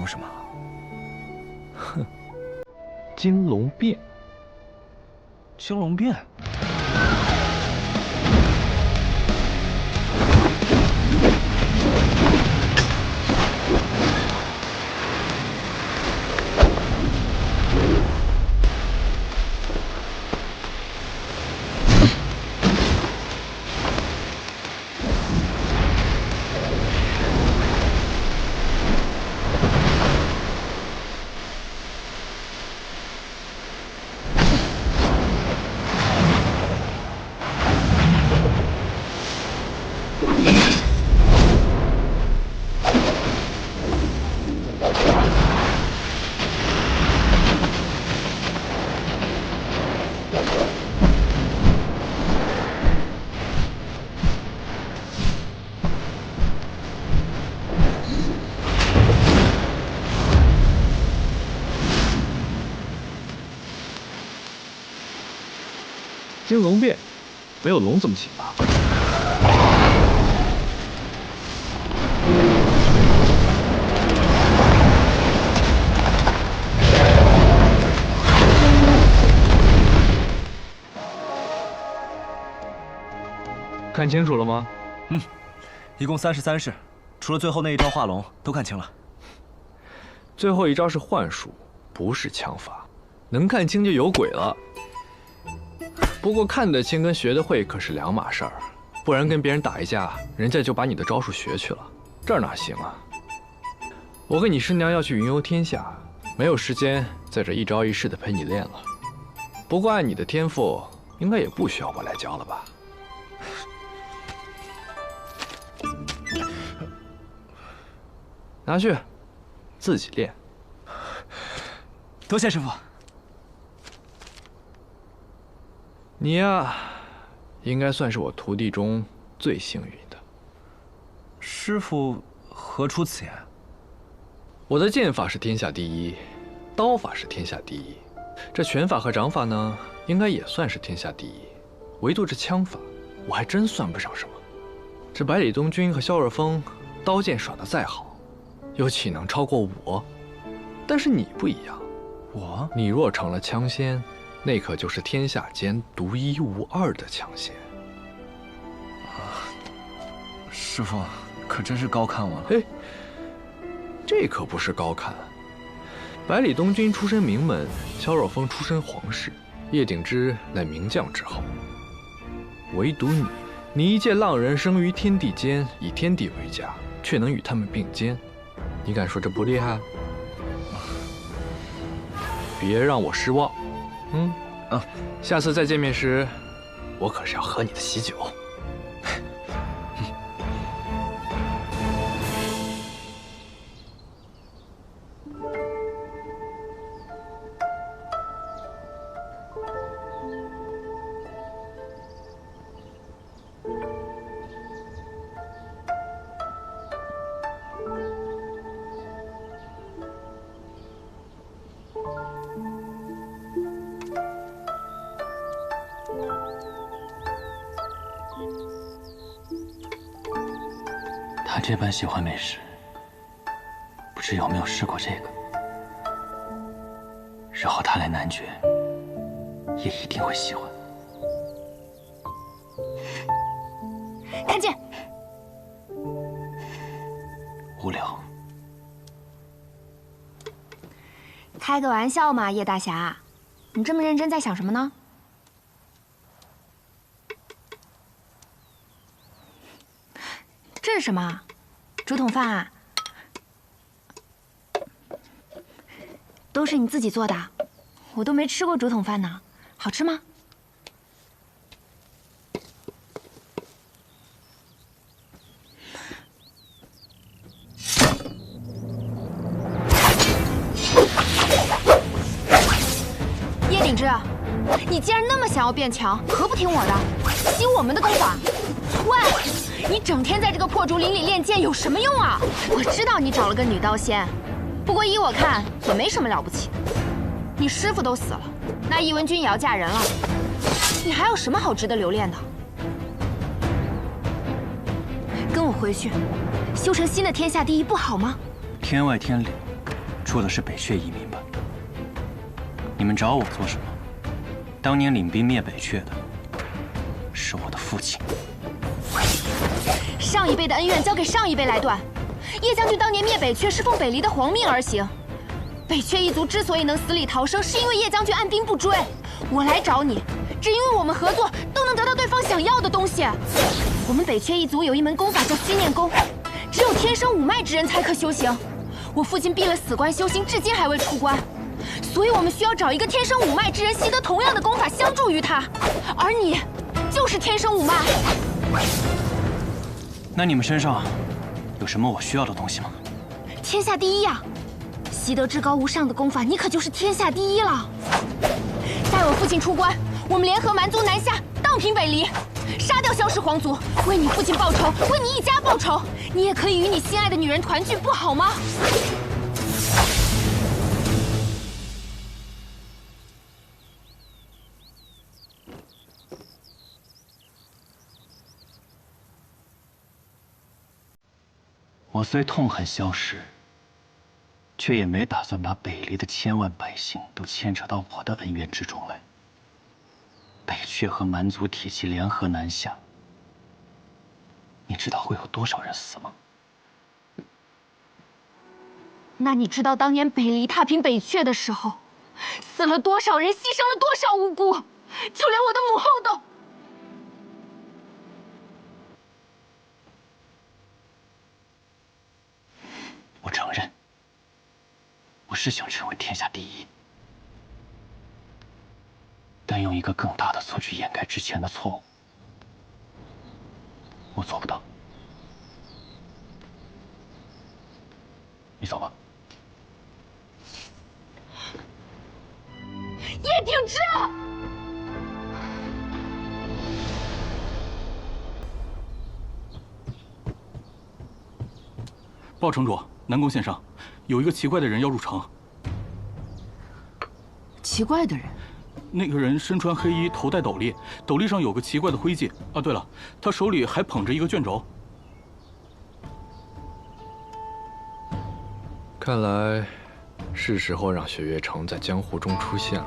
什么？哼，金龙变。金龙变。金龙变，没有龙怎么行啊？看清楚了吗？嗯，一共33式，除了最后那一招化龙，都看清了。最后一招是幻术，不是枪法，能看清就有鬼了。不过看得清跟学得会可是两码事儿，不然跟别人打一架，人家就把你的招数学去了，这哪行啊？我跟你师娘要去云游天下，没有时间在这一招一式的陪你练了。不过按你的天赋，应该也不需要我来教了吧？拿去，自己练。多谢师傅。你呀，应该算是我徒弟中最幸运的。师傅何出此言？我的剑法是天下第一，刀法是天下第一，这拳法和掌法呢，应该也算是天下第一。唯独这枪法，我还真算不上什么。这百里东君和萧若风，刀剑耍得再好，又岂能超过我？但是你不一样，你若成了枪仙，那可就是天下间独一无二的枪仙。师傅可真是高看我了。嘿，这可不是高看。百里东君出身名门，萧若风出身皇室，叶鼎之乃名将之后，唯独你一介浪人，生于天地间，以天地为家，却能与他们并肩，你敢说这不厉害？别让我失望。下次再见面时，我可是要喝你的喜酒。他这般喜欢美食，不知有没有试过这个？日后他来男爵，也一定会喜欢。看见。无聊。开个玩笑嘛，叶大侠，你这么认真在想什么呢？这是什么？竹筒饭啊？都是你自己做的，我都没吃过竹筒饭呢，好吃吗？叶鼎之，你既然那么想要变强，何不听我的，习我们的功法？喂，你整天在这个破竹林里练剑有什么用啊？我知道你找了个女刀仙，不过依我看也没什么了不起。你师傅都死了，那易文君也要嫁人了，你还有什么好值得留恋的？跟我回去，修成新的天下第一不好吗？天外天里，住的是北阙移民吧？你们找我做什么？当年领兵灭北阙的，是我的父亲。上一辈的恩怨交给上一辈来断。叶将军当年灭北阙是奉北离的皇命而行。北阙一族之所以能死里逃生，是因为叶将军按兵不追。我来找你，只因为我们合作都能得到对方想要的东西。我们北阙一族有一门功法叫虚念功，只有天生五脉之人才可修行。我父亲闭了死关修行，至今还未出关，所以我们需要找一个天生五脉之人，习得同样的功法相助于他。而你，就是天生五脉。那你们身上有什么我需要的东西吗？天下第一呀！习得至高无上的功法，你可就是天下第一了。待我父亲出关，我们联合蛮族南下，荡平北离，杀掉萧氏皇族，为你父亲报仇，为你一家报仇。你也可以与你心爱的女人团聚，不好吗？我虽痛恨萧氏，却也没打算把北离的千万百姓都牵扯到我的恩怨之中来。北阙和蛮族体系联合南下，你知道会有多少人死吗？那你知道当年北离踏平北阙的时候，死了多少人，牺牲了多少无辜，就连我的母后都……我承认，我是想成为天下第一，但用一个更大的错去掩盖之前的错误，我做不到。你走吧。叶挺之，报城主，南宫县上有一个奇怪的人要入城。奇怪的人？那个人身穿黑衣，头戴斗笠，斗笠上有个奇怪的徽记。啊，对了，他手里还捧着一个卷轴。看来，是时候让雪月城在江湖中出现了。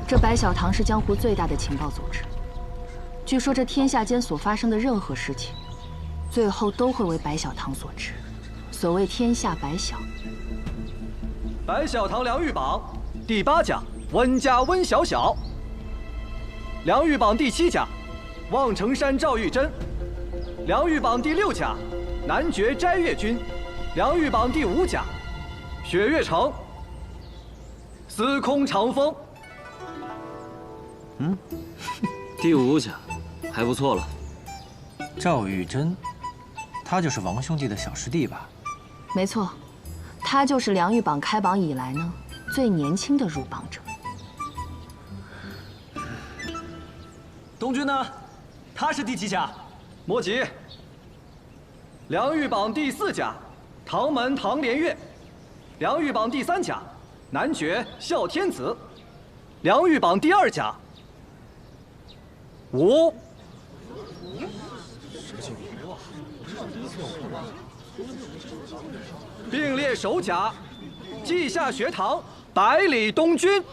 这白小堂是江湖最大的情报组织。据说这天下间所发生的任何事情，最后都会为白小堂所知。所谓天下白小。白小堂良玉榜第8甲温家温小小，良玉榜第7甲望城山赵玉珍，良玉榜第6甲男爵斋月君，良玉榜第5甲雪月城，司空长风。第5甲，还不错了。赵玉珍，他就是王兄弟的小师弟吧？没错，他就是良玉榜开榜以来呢最年轻的入榜者。东君呢？他是第几甲？莫急。良玉榜第4甲唐门唐连月，良玉榜第3甲男爵哮天子，良玉榜第2甲并列首甲稷下学堂百里东君。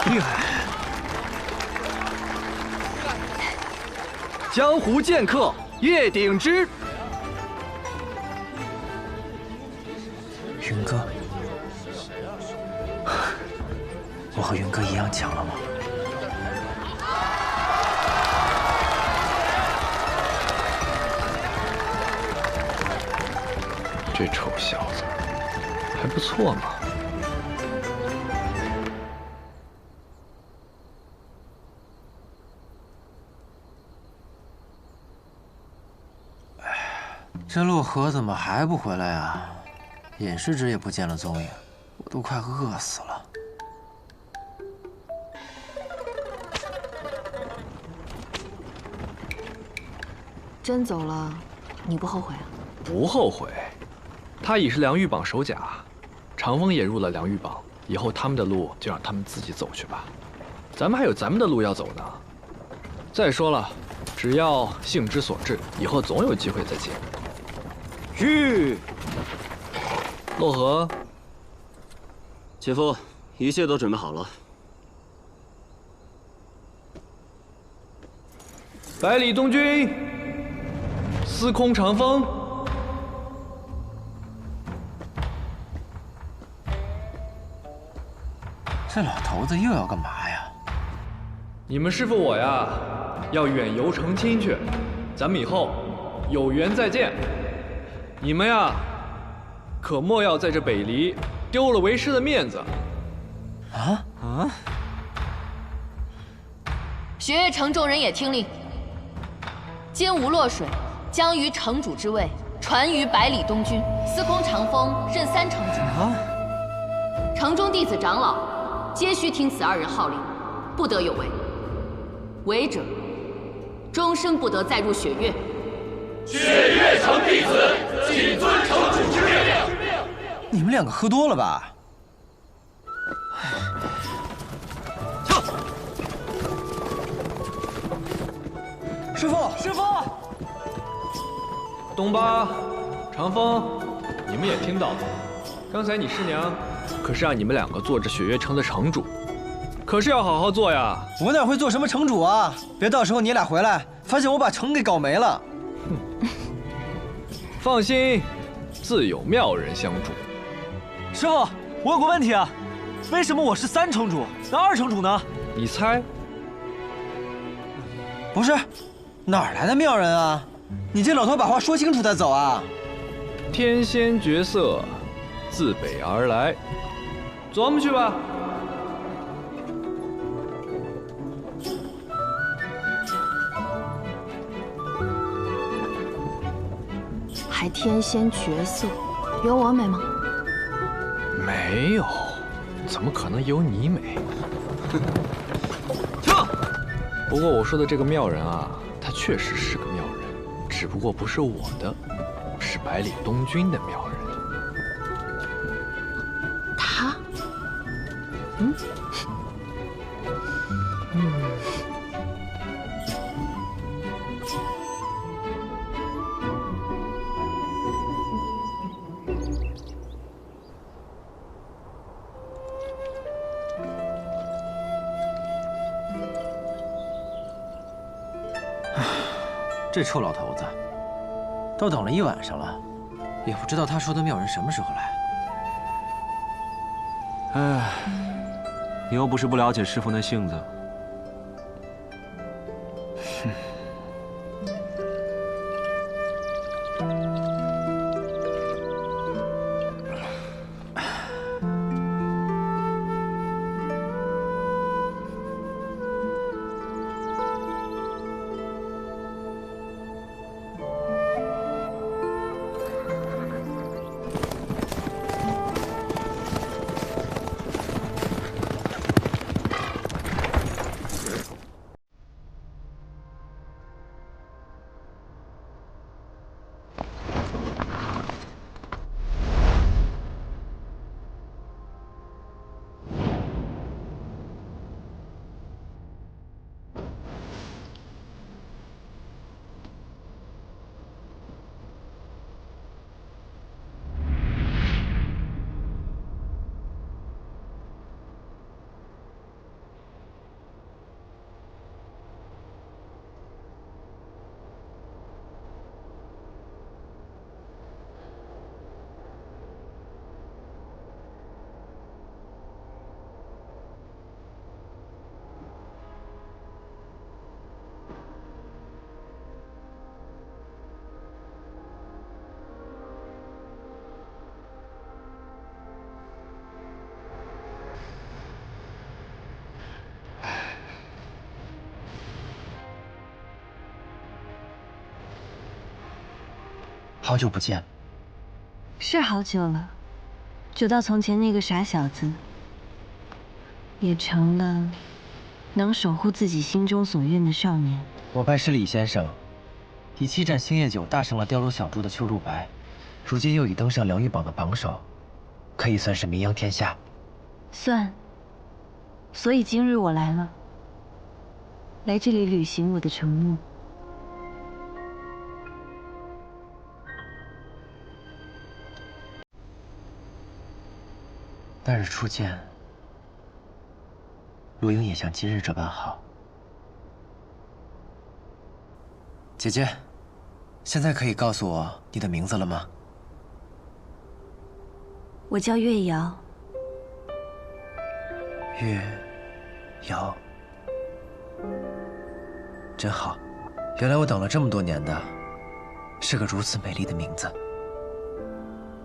厉害！江湖剑客叶鼎之。云哥，我和云哥一样强了吗？这臭小子还不错嘛。这洛河怎么还不回来啊？尹世之也不见了踪影，我都快饿死了。真走了，你不后悔啊？不后悔。他已是梁玉榜首甲，长风也入了梁玉榜，以后他们的路就让他们自己走去吧。咱们还有咱们的路要走呢。再说了，只要性之所至，以后总有机会再见。是。洛河，姐夫，一切都准备好了。百里东军，司空长风。这老头子又要干嘛呀？你们师傅我呀，要远游成亲去，咱们以后有缘再见。你们呀，可莫要在这北离丢了为师的面子。学岳城众人也听令，今吴洛水将于城主之位传于百里东军，司空长风任3城主。城中弟子长老皆须听此2人号令，不得有违。违者，终生不得再入雪岳。雪岳城弟子谨遵城主之命。你们2个喝多了吧？师傅，师傅！东巴、长风，你们也听到了，刚才你师娘可是让你们2个做这雪岳城的城主，可是要好好做呀。我哪会做什么城主啊？别到时候你俩回来，发现我把城给搞没了。放心，自有妙人相助。师傅，我有个问题啊，为什么我是3城主，那2城主呢？你猜？不是，哪儿来的妙人啊？你这老头把话说清楚再走啊！天仙绝色，自北而来，琢磨去吧。还天仙绝色，有我美吗？没有，怎么可能有你美？不过我说的这个妙人啊，他确实是个妙人，只不过不是我的，是百里东军的妙人。他？这臭老头子，都等了1晚上了，也不知道他说的妙人什么时候来。哎，你又不是不了解师傅那性子。好久不见。是好久了，久到从前那个傻小子，也成了能守护自己心中所愿的少年。我拜师李先生，以7战星夜酒大胜了雕龙小筑的邱如白，如今又已登上良玉榜的榜首，可以算是名扬天下。算。所以今日我来了，来这里履行我的承诺。那日初见，陆英也像今日这般好。姐姐，现在可以告诉我你的名字了吗？我叫月瑶。月瑶，真好。原来我等了这么多年的，是个如此美丽的名字。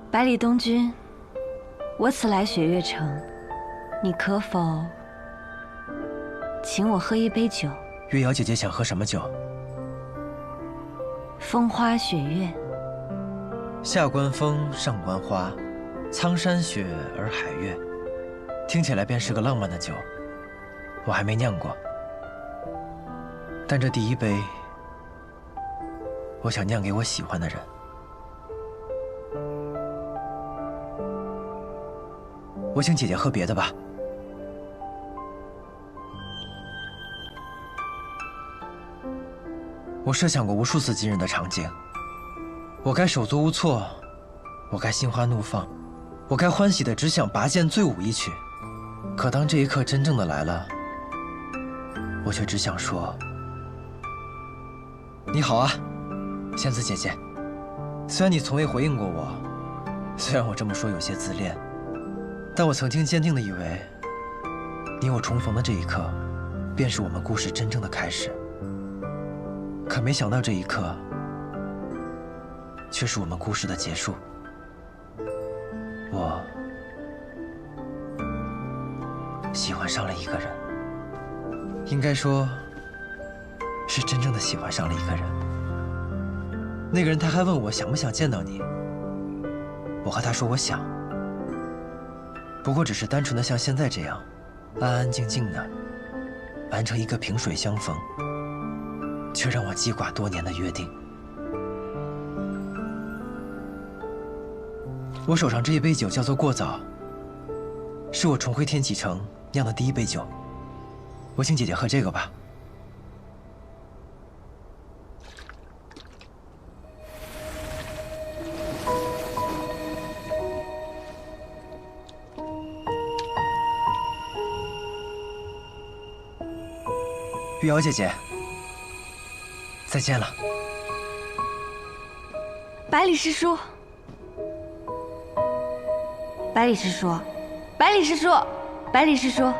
百里东君，我此来雪月城，你可否请我喝一杯酒？月瑶姐姐想喝什么酒？风花雪月。下关风，上关花，苍山雪而海月，听起来便是个浪漫的酒。我还没酿过，但这第一杯，我想酿给我喜欢的人。我请姐姐喝别的吧。我设想过无数次惊人的场景，我该手足无措，我该心花怒放，我该欢喜的只想拔剑醉舞一曲。可当这一刻真正的来了，我却只想说：你好啊，仙子姐姐。虽然你从未回应过我，虽然我这么说有些自恋，但我曾经坚定的以为，你我重逢的这一刻，便是我们故事真正的开始。可没想到这一刻，却是我们故事的结束。我喜欢上了一个人，应该说，是真正的喜欢上了一个人。那个人他还问我想不想见到你，我和他说我想，不过只是单纯的像现在这样，安安静静的完成一个萍水相逢，却让我记挂多年的约定。我手上这一杯酒叫做过早，是我重回天启城酿的第一杯酒。我请姐姐喝这个吧。玉瑶姐姐，再见了。百里师叔，百里师叔，百里师叔，百里师叔。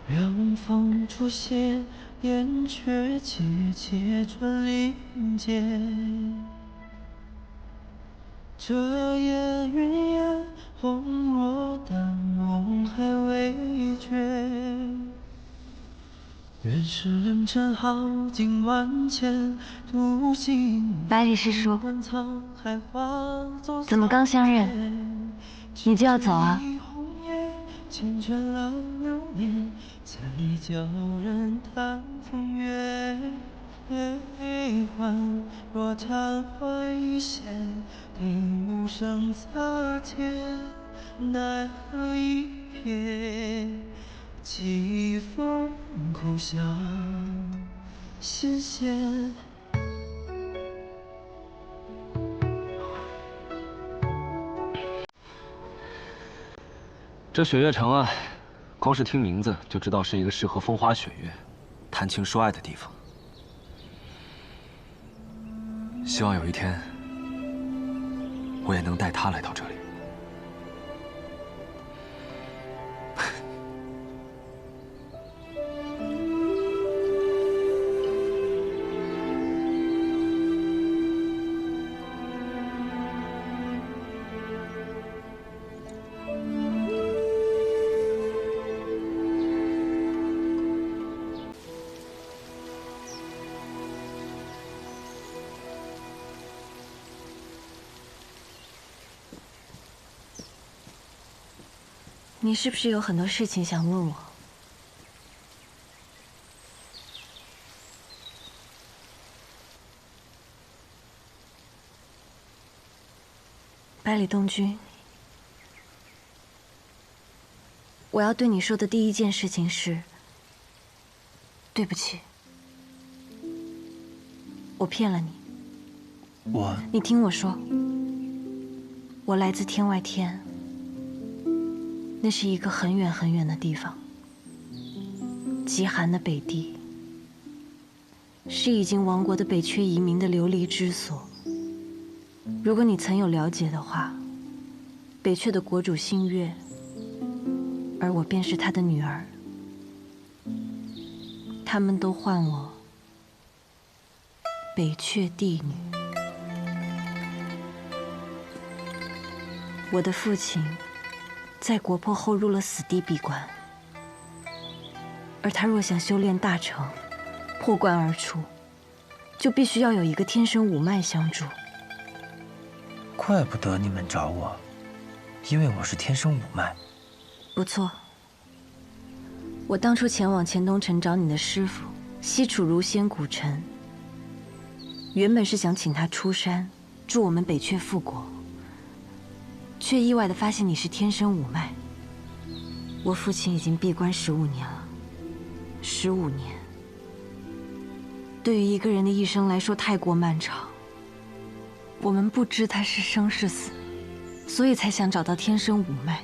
凉风出现，燕雀节节转林间。这夜云烟红若丹，梦还未决。原是良辰好景万千，独行。百里师叔，怎么刚相认，你就要走啊？缱绻了流年，才叫人叹风月。欢若昙花一现，定无声擦肩。奈何一瞥，几封口香鲜鲜。这雪月城啊，光是听名字就知道是一个适合风花雪月、谈情说爱的地方。希望有一天，我也能带他来到这里。你是不是有很多事情想问我？百里东君，我要对你说的第一件事情是，对不起，我骗了你。你听我说，我来自天外天，那是一个很远很远的地方，极寒的北地，是已经亡国的北阙移民的流离之所。如果你曾有了解的话，北阙的国主星月，而我便是他的女儿，他们都唤我北阙帝女。我的父亲在国破后入了死地闭关，而他若想修炼大成，破关而出，就必须要有一个天生五脉相助。怪不得你们找我，因为我是天生五脉。不错，我当初前往黔东城找你的师父西楚如仙古尘，原本是想请他出山助我们北阙复国，却意外地发现你是天生五脉。我父亲已经闭关15年了，15年，对于一个人的一生来说太过漫长。我们不知他是生是死，所以才想找到天生五脉。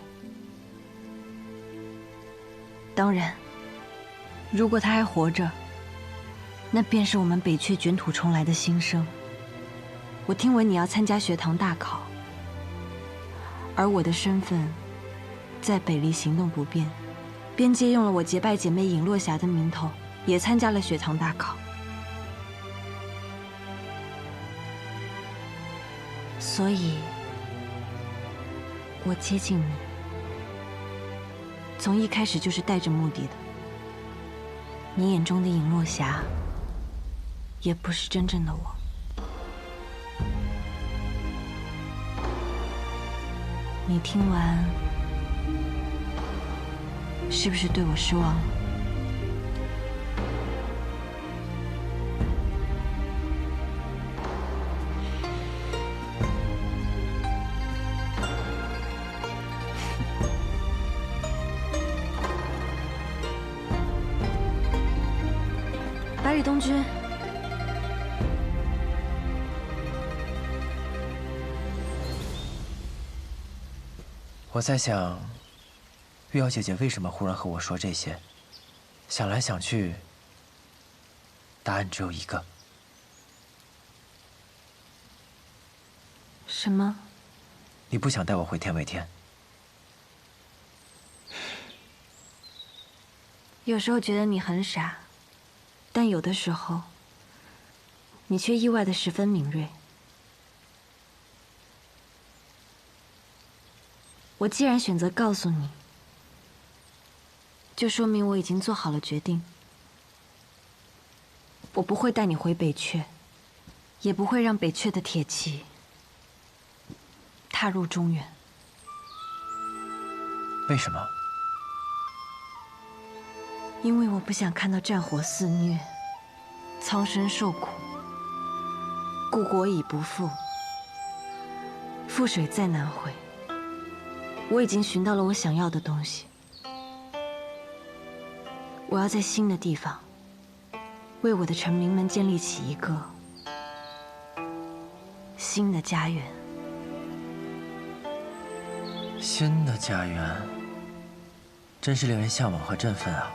当然，如果他还活着，那便是我们北阙卷土重来的新生。我听闻你要参加学堂大考，而我的身份在北离行动不便，便借用了我结拜姐妹尹落霞的名头，也参加了学堂大考。所以，我接近你，从一开始就是带着目的的。你眼中的尹落霞，也不是真正的我。你听完，是不是对我失望了？百里东君，我在想，玉瑶姐姐为什么忽然和我说这些？想来想去，答案只有一个。什么？你不想带我回天为天？有时候觉得你很傻，但有的时候，你却意外的十分敏锐。我既然选择告诉你，就说明我已经做好了决定。我不会带你回北阙，也不会让北阙的铁骑踏入中原。为什么？因为我不想看到战火肆虐，苍生受苦，故国已不复，覆水再难回。我已经寻到了我想要的东西，我要在新的地方，为我的臣民们建立起一个新的家园。新的家园，真是令人向往和振奋啊！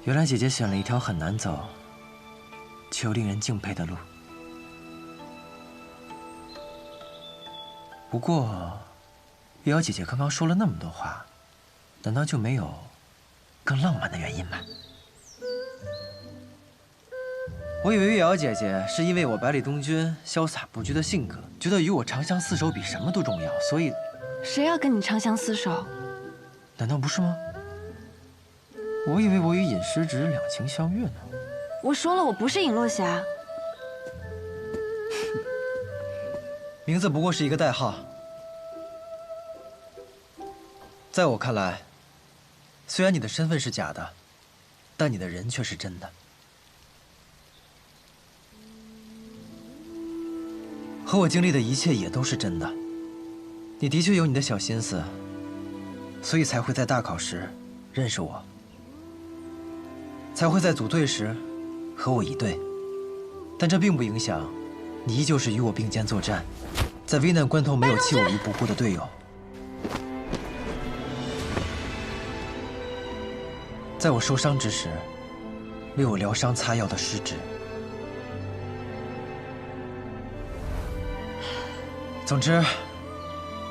原来姐姐选了一条很难走，却又令人敬佩的路。不过，玉瑶姐姐刚刚说了那么多话，难道就没有更浪漫的原因吗？我以为玉瑶姐姐是因为我百里东君潇洒不拘的性格，觉得与我长相厮守比什么都重要，所以……谁要跟你长相厮守？难道不是吗？我以为我与尹师侄两情相悦呢。我说了，我不是尹落霞。名字不过是一个代号。在我看来，虽然你的身份是假的，但你的人却是真的。和我经历的一切也都是真的。你的确有你的小心思，所以才会在大考时认识我，才会在组队时和我一队。但这并不影响你依旧是与我并肩作战，在危难关头没有弃我于不顾的队友。在我受伤之时，为我疗伤擦药的师侄。总之，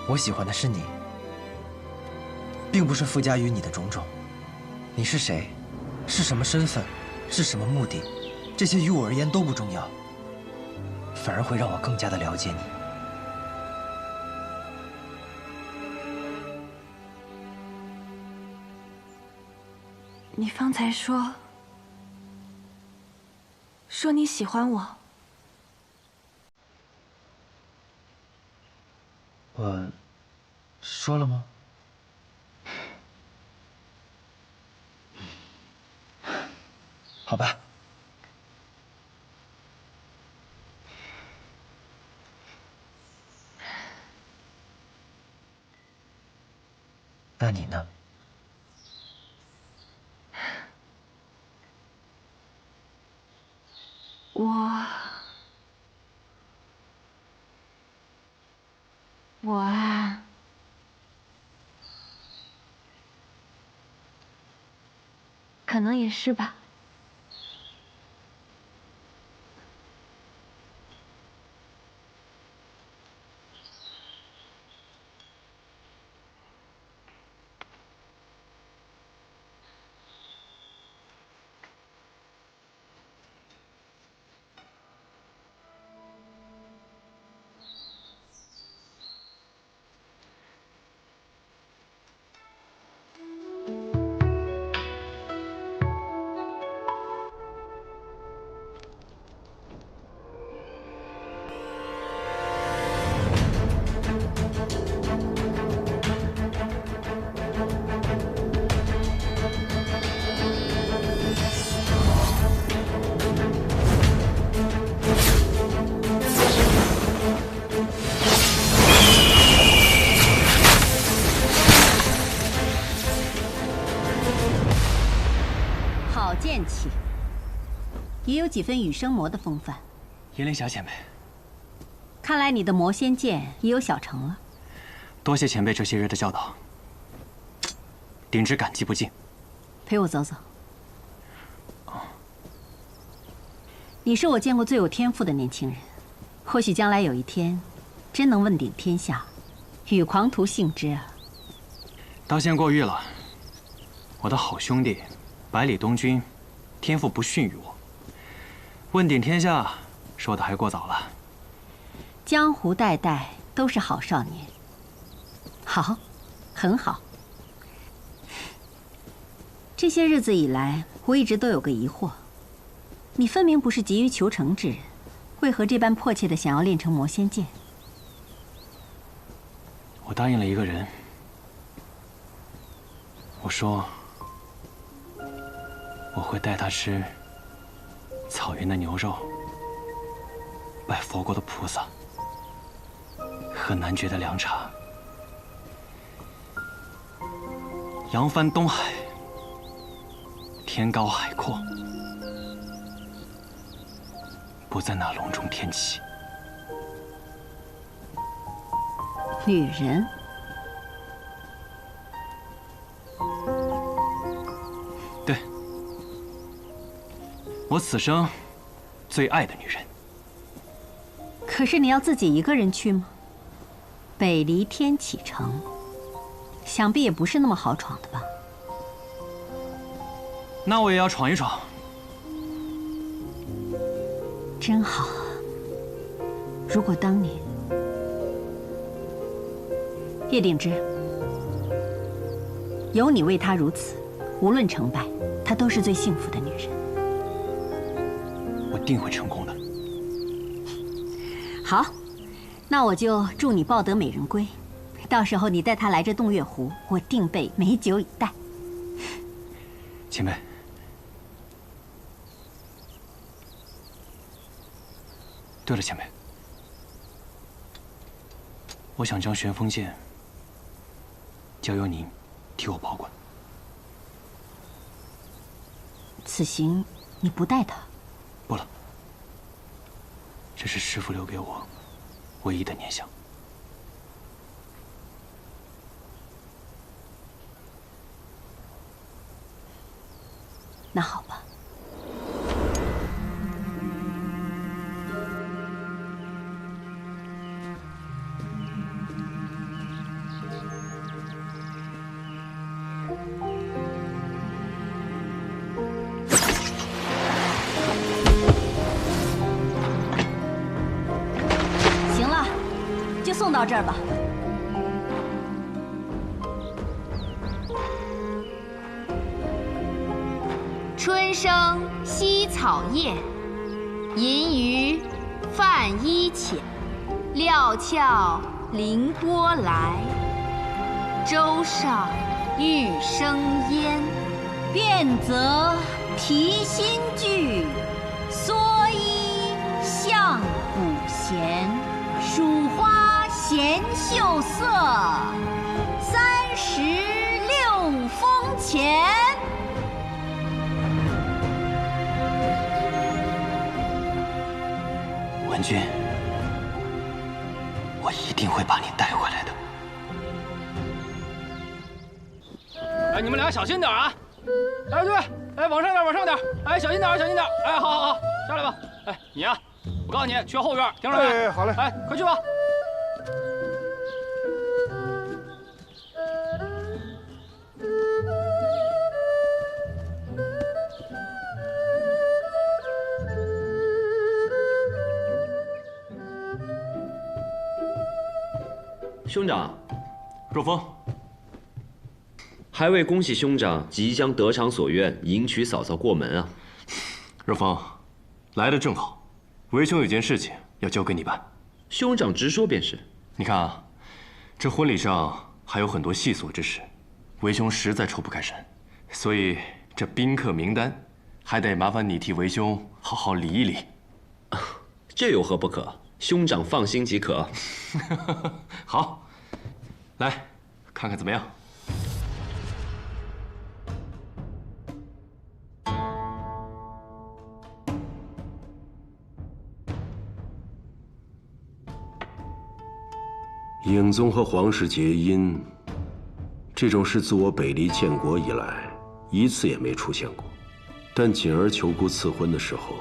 我喜欢的是你，并不是附加于你的种种。你是谁，是什么身份，是什么目的，这些于我而言都不重要，反而会让我更加的了解你。你方才说你喜欢我，我说了吗？好吧。那你呢？我啊，可能也是吧。剑气，也有几分羽生魔的风范。叶灵霞前辈，看来你的魔仙剑也有小成了。多谢前辈这些日的教导，顶之感激不尽。陪我走走。你是我见过最有天赋的年轻人，或许将来有一天，真能问鼎天下，与狂徒幸之啊！刀剑过誉了，我的好兄弟百里东君，天赋不逊于我。问鼎天下，说的还过早了。江湖代代都是好少年。好，很好。这些日子以来，我一直都有个疑惑：你分明不是急于求成之人，为何这般迫切的想要练成魔仙剑？我答应了一个人，我说我会带他吃草原的牛肉，拜佛国的菩萨，喝男爵的凉茶，扬帆东海，天高海阔，不在那笼中天齐。女人，对，我此生最爱的女人。可是你要自己一个人去吗？北离天启城，想必也不是那么好闯的吧？那我也要闯一闯。真好啊！如果当年叶鼎之有你为他如此，无论成败，她都是最幸福的女人。我定会成功的。好，那我就祝你抱得美人归，到时候你带他来这洞月湖，我定备美酒以待。前辈，对了，前辈，我想将玄风剑交由您替我保管。此行你不带他？不了，这是师父留给我唯一的念想。那好吧。行了，就送到这儿吧。春生西草叶，银鱼泛衣浅。料峭凌波来，舟上欲生烟。变则提心具，蓑衣向古弦。蜀花衔秀色，36峰前。文君，我一定会把你带回来的。哎，你们俩小心点啊！哎，对，哎，往上点，往上点！哎，小心点，小心点！哎，好好好，下来吧。哎，你呀，我告诉你，去后院，听着没？哎，好嘞。哎，快去吧。兄长，若风，还未恭喜兄长即将得偿所愿，迎娶嫂嫂过门啊！若风，来的正好，为兄有件事情要交给你办。兄长直说便是。你看啊，这婚礼上还有很多细琐之事，为兄实在抽不开身，所以这宾客名单还得麻烦你替为兄好好理一理。这有何不可？兄长放心即可。好，来看看怎么样？影宗和皇室结姻，这种事自我北离建国以来一次也没出现过。但锦儿求姑赐婚的时候，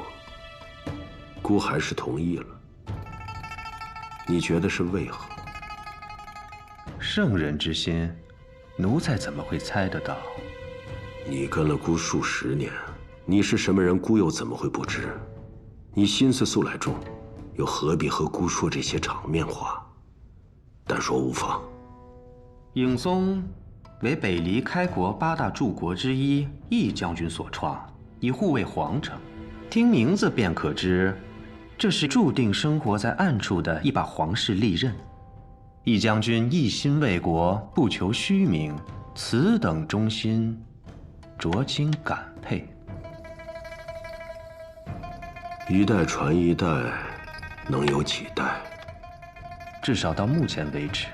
姑还是同意了。你觉得是为何？圣人之心，奴才怎么会猜得到？你跟了姑数十年，你是什么人，姑又怎么会不知？你心思素来重，又何必和姑说这些场面话？但说无妨。影宗为北离开国8大柱国之一义将军所创，以护卫皇城。听名字便可知，这是注定生活在暗处的一把皇室利刃。义将军一心为国，不求虚名，此等忠心，着卿感佩。一代传一代，能有几代？至少到目前为止，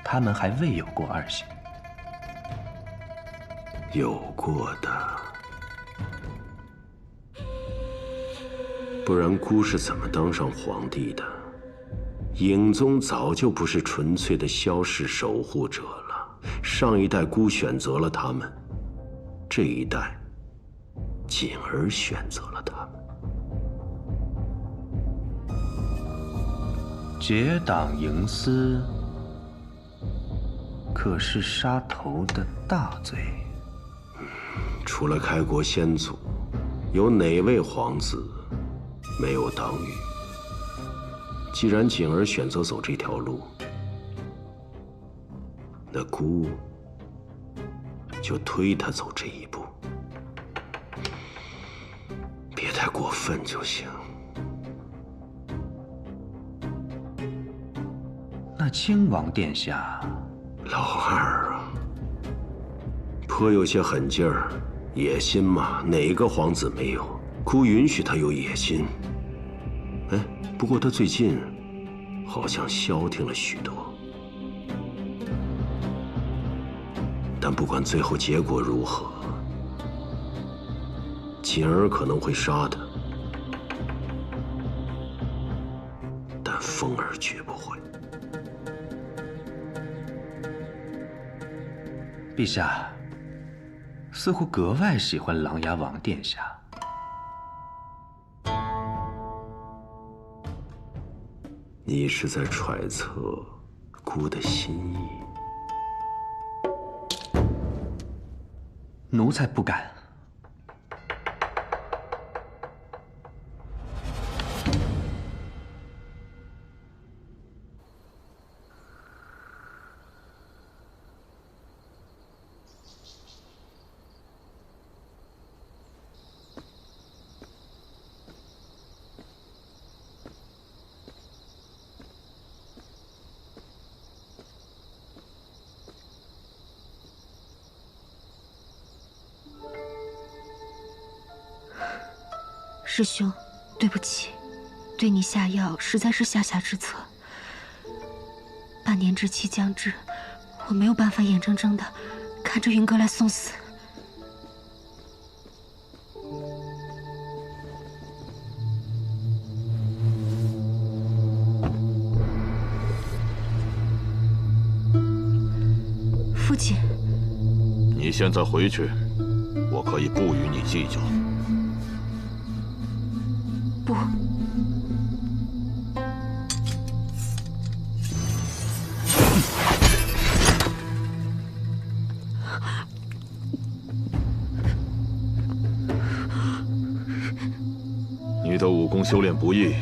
他们还未有过儿媳。有过的，不然姑是怎么当上皇帝的？影宗早就不是纯粹的萧氏守护者了。上一代姑选择了他们，这一代锦儿选择了他们。结党营私，可是杀头的大罪。除了开国先祖，有哪位皇子没有党羽？既然锦儿选择走这条路，那姑就推他走这一步，别太过分就行。那亲王殿下，老二啊，颇有些狠劲儿，野心嘛，哪个皇子没有？姑允许他有野心。哎，不过他最近好像消停了许多。但不管最后结果如何，锦儿可能会杀他，但风儿绝不会。陛下似乎格外喜欢琅琊王殿下。你是在揣测姑的心意？奴才不敢。师兄，对不起，对你下药实在是下之策。半年之期将至，我没有办法眼睁睁的看着云阁来送死。父亲，你现在回去，我可以不与你计较。不，你的武功修炼不易，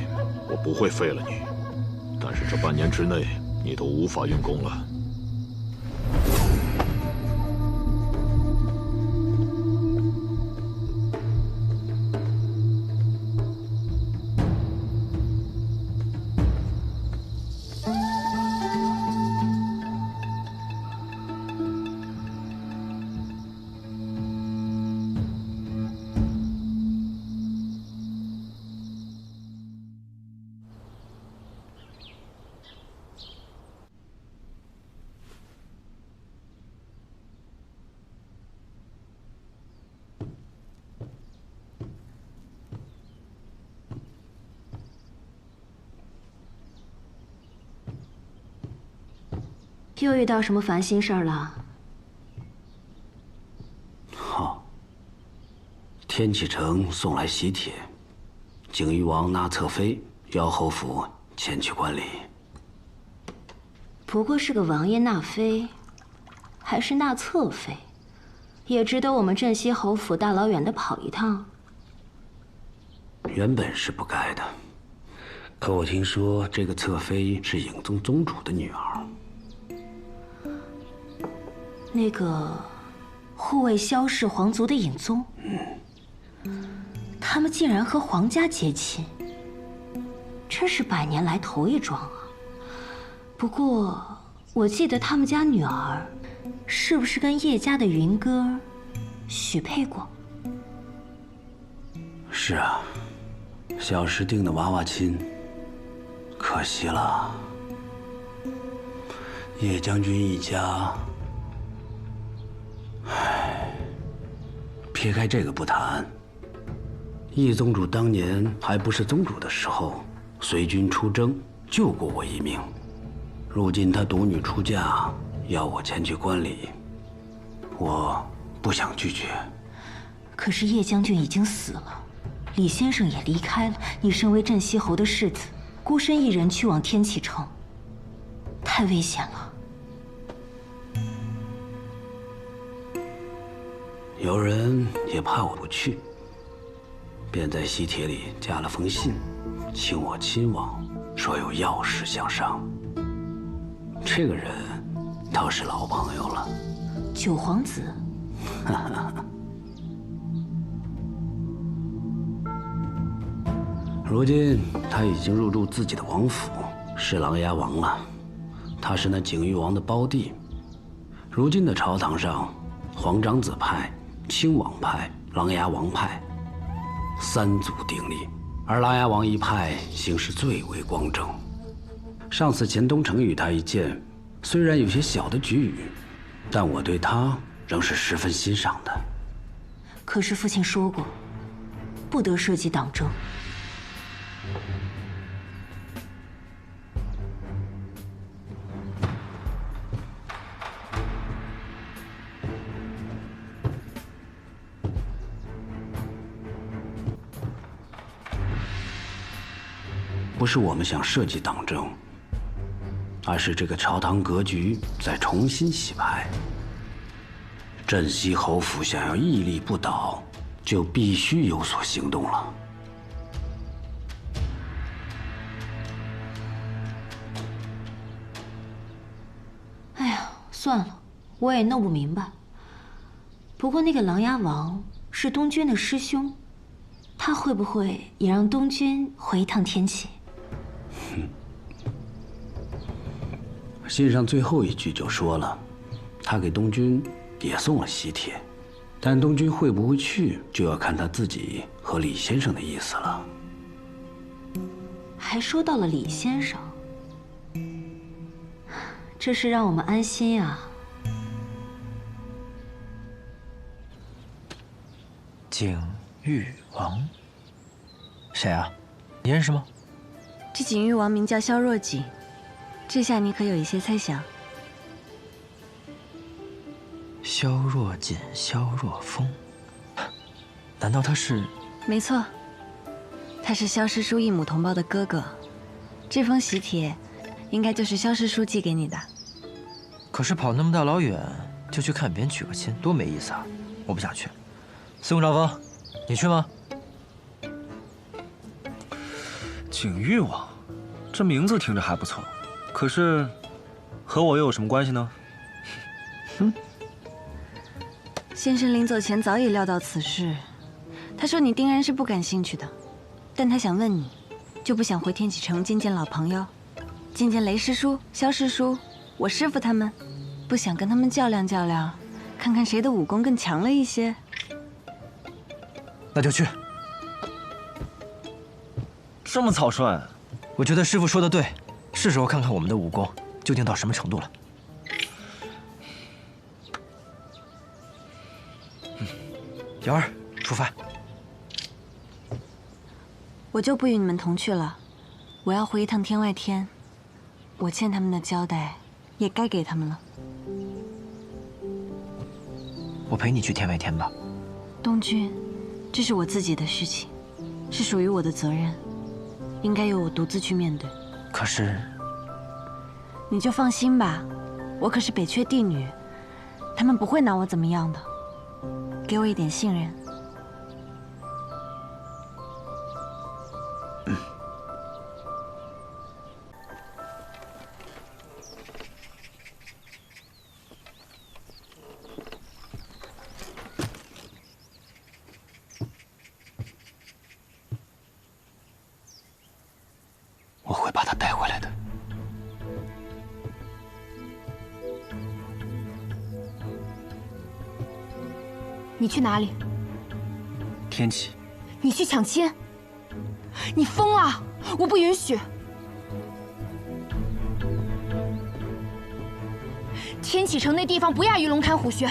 我不会废了你。但是这半年之内，你都无法用功了。又遇到什么烦心事儿了？好，天启城送来喜帖，景誉王纳侧妃邀侯府前去观礼。不过是个王爷纳妃，还是纳侧妃，也值得我们镇西侯府大老远的跑一趟。原本是不该的，可我听说这个侧妃是影宗宗主的女儿。那个护卫萧氏皇族的影宗，他们竟然和皇家结亲，这是100年来头一桩啊！不过我记得他们家女儿，是不是跟叶家的云歌许配过？是啊，小时定的娃娃亲，可惜了。叶将军一家。唉，撇开这个不谈，叶宗主当年还不是宗主的时候，随军出征，救过我一命。如今他独女出嫁，要我前去观礼，我不想拒绝。可是叶将军已经死了，李先生也离开了，你身为镇西侯的世子，孤身一人去往天启城，太危险了。有人也怕我不去，便在喜帖里加了封信，请我亲往，说有要事相商。这个人倒是老朋友了，九皇子。如今他已经入住自己的王府，是琅琊王了。他是那景玉王的胞弟。如今的朝堂上，皇长子派、亲王派、琅琊王派三足鼎立，而琅琊王一派形势最为光正。上次钱东城与他一见，虽然有些小的龃龉，但我对他仍是十分欣赏的。可是父亲说过，不得涉及党争。不是我们想涉及党争，而是这个朝堂格局在重新洗牌。镇西侯府想要屹立不倒，就必须有所行动了。哎呀，算了，我也弄不明白。不过那个琅琊王是东君的师兄，他会不会也让东君回一趟天启？信上最后一句就说了，他给东君也送了喜帖，但东君会不会去，就要看他自己和李先生的意思了。还说到了李先生，这是让我们安心啊。景玉王，谁啊？你认识吗？这景玉王名叫萧若锦，这下你可有一些猜想。萧若锦、萧若风，难道他是？没错，他是萧师叔异母同胞的哥哥。这封喜帖，应该就是萧师叔寄给你的。可是跑那么大老远就去看别人娶个亲，多没意思啊！我不想去。司空长风，你去吗？景玉王，这名字听着还不错，可是和我又有什么关系呢？先生临走前早已料到此事，他说你定然是不感兴趣的，但他想问你，就不想回天启城见见老朋友，见见雷师叔、萧师叔、我师父他们，不想跟他们较量较量，看看谁的武功更强了一些。那就去。这么草率？我觉得师傅说的对，是时候看看我们的武功究竟到什么程度了。瑶儿，出发。我就不与你们同去了，我要回一趟天外天，我欠他们的交代也该给他们了。我陪你去天外天吧。东君，这是我自己的事情，是属于我的责任，应该由我独自去面对。可是，你就放心吧，我可是北阙帝女，他们不会拿我怎么样的，给我一点信任。我会把他带回来的。你去哪里？天启，你去抢亲？你疯了！我不允许！天启城那地方不亚于龙潭虎穴，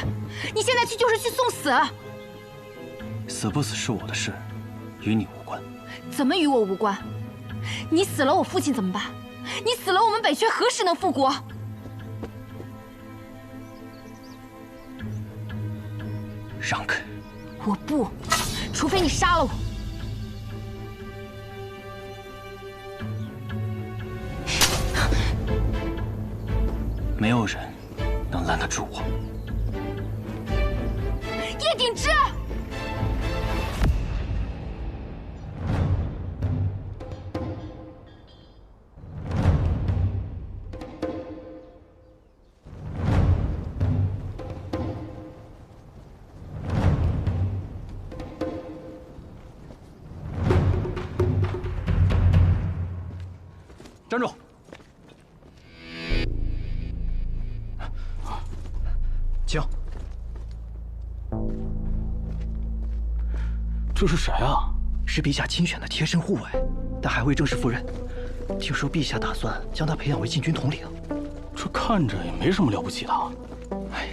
你现在去就是去送死！死不死是我的事，与你无关。怎么与我无关？你死了，我父亲怎么办？你死了，我们北阙何时能复国？让开！我不，除非你杀了我。没有人能拦得住我。叶鼎之！站住！请。这是谁啊？是陛下亲选的贴身护卫，但还未正式赴任。听说陛下打算将他培养为禁军统领。这看着也没什么了不起的。哎，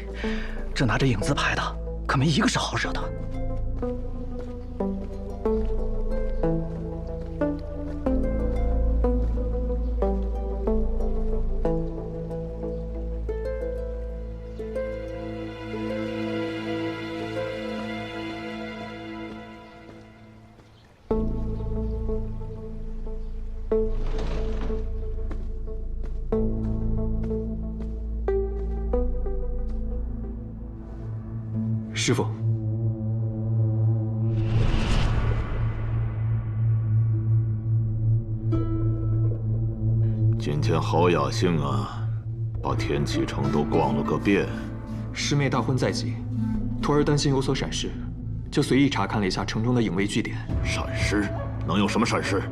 这拿着影字牌的，可没一个是好惹的。师傅，今天好雅兴啊，把天启城都逛了个遍。师妹大婚在即，徒儿担心有所闪失，就随意查看了一下城中的影卫据点。闪失？能有什么闪失？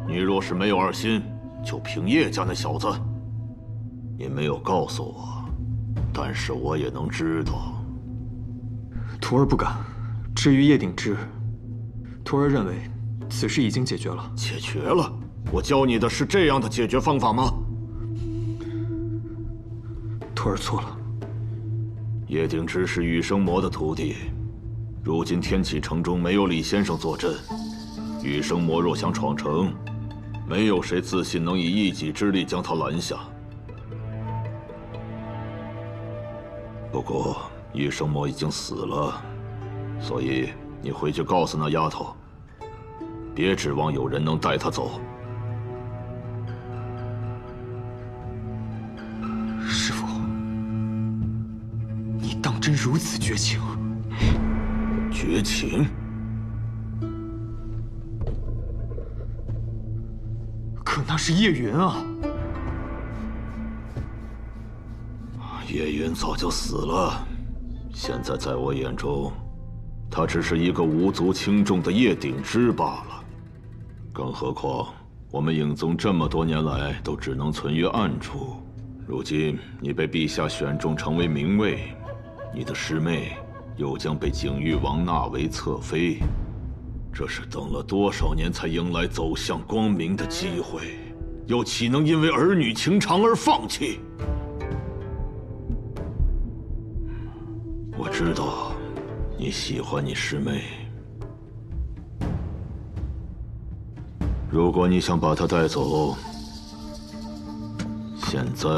你若是没有二心，就凭叶家那小子。你没有告诉我，但是我也能知道。徒儿不敢。至于叶鼎之，徒儿认为此事已经解决了。解决了？我教你的是这样的解决方法吗？徒儿错了。叶鼎之是羽生魔的徒弟，如今天启城中没有李先生坐镇，羽生魔若想闯城，没有谁自信能以一己之力将他拦下。不过羽生魔已经死了，所以你回去告诉那丫头，别指望有人能带她走。师父，你当真如此绝情？绝情？可那是叶云啊！叶云早就死了，现在在我眼中，他只是一个无足轻重的叶鼎之罢了。更何况，我们影宗这么多年来都只能存于暗处，如今你被陛下选中成为明卫，你的师妹又将被景玉王纳为侧妃，这是等了多少年才迎来走向光明的机会，又岂能因为儿女情长而放弃？我知道你喜欢你师妹，如果你想把她带走，现在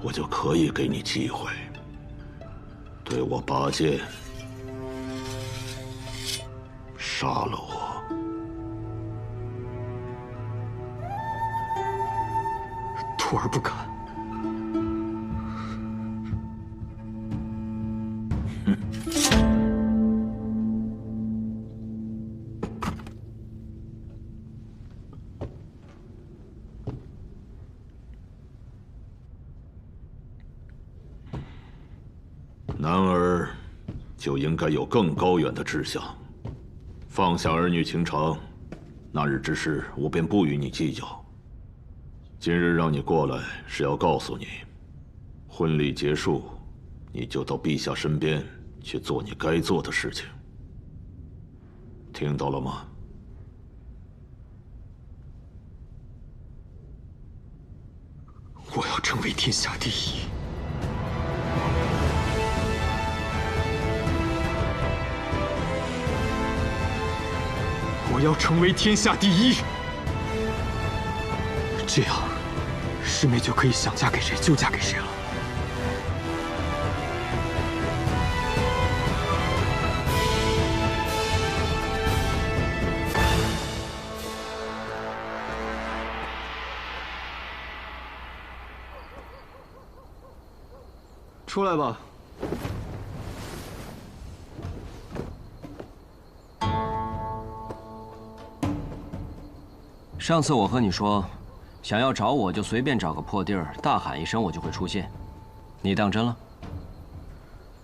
我就可以给你机会，对我拔剑，杀了我。徒儿不敢。男儿就应该有更高远的志向，放下儿女情长，那日之事我便不与你计较。今日让你过来是要告诉你，婚礼结束，你就到陛下身边去做你该做的事情，听到了吗？我要成为天下第一。我要成为天下第一，这样，师妹就可以想嫁给谁就嫁给谁了。出来吧。上次我和你说，想要找我就随便找个破地儿，大喊一声我就会出现，你当真了？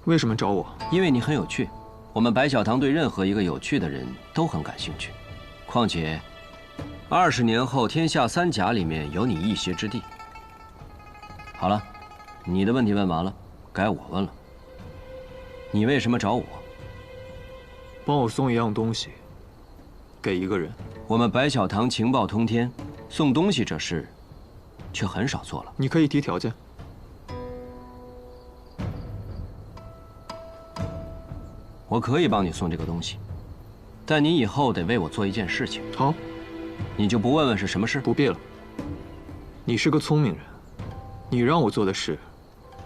为什么找我？因为你很有趣，我们白小堂对任何一个有趣的人都很感兴趣。况且，20年后天下三甲里面有你一席之地。好了，你的问题问完了，该我问了。你为什么找我？帮我送一样东西，给一个人。我们白小堂情报通天，送东西这事，却很少做了。你可以提条件。我可以帮你送这个东西，但你以后得为我做一件事情。好，你就不问问是什么事？不必了。你是个聪明人，你让我做的事，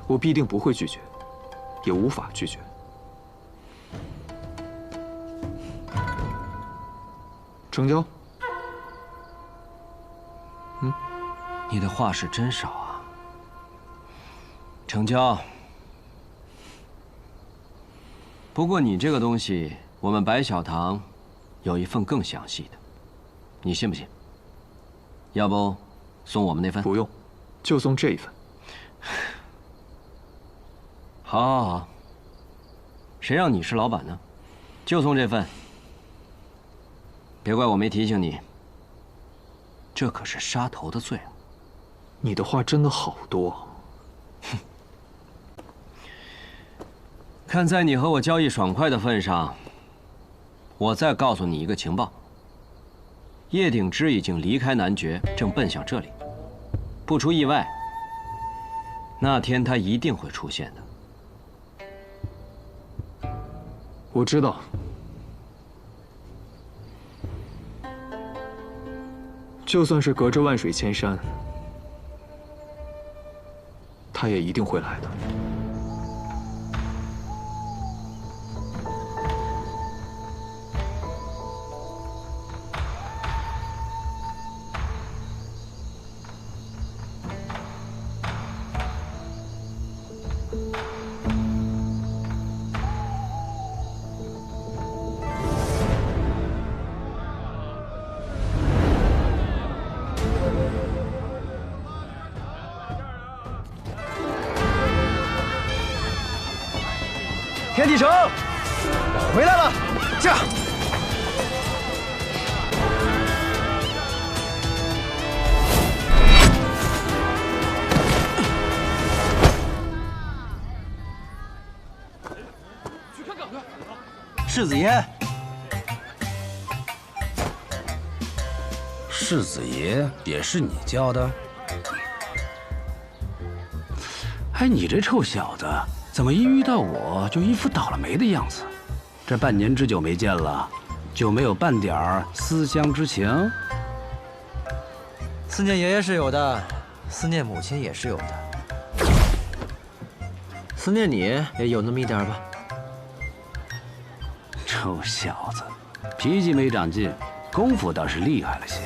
我必定不会拒绝，也无法拒绝。成交。你的话是真少啊。成交。不过你这个东西，我们白小堂有一份更详细的，你信不信？要不送我们那份？不用，就送这一份。好，好，好。谁让你是老板呢？就送这份。别怪我没提醒你，这可是杀头的罪啊！你的话真的好多。哼。看在你和我交易爽快的份上，我再告诉你一个情报：叶鼎之已经离开男爵，正奔向这里。不出意外，那天他一定会出现的。我知道。就算是隔着万水千山，他也一定会来的。天地城回来了，驾！世子爷，世子爷也是你叫的？哎，你这臭小子！怎么一遇到我就一副倒了霉的样子？这半年之久没见了，就没有半点儿思乡之情？思念爷爷是有的，思念母亲也是有的，思念你也有那么一点吧。臭小子，脾气没长进，功夫倒是厉害了些。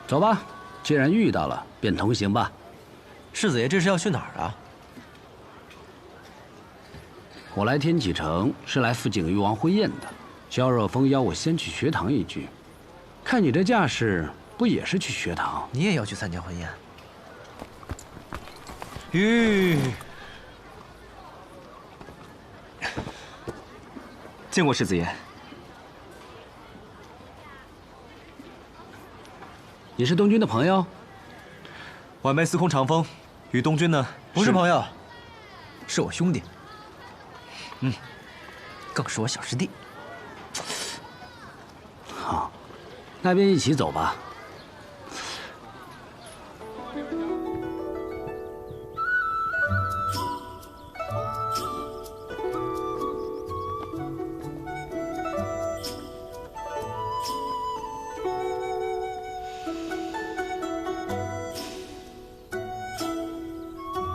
走吧，既然遇到了，便同行吧。世子爷这是要去哪儿啊？我来天启城是来赴景誉王婚宴的。萧若风邀我先去学堂一句，看你这架势，不也是去学堂？你也要去参加婚宴？吁，见过世子爷。你是东君的朋友？晚辈司空长风。与东君呢？不是朋友，是我兄弟。更是我小师弟。好，那便一起走吧。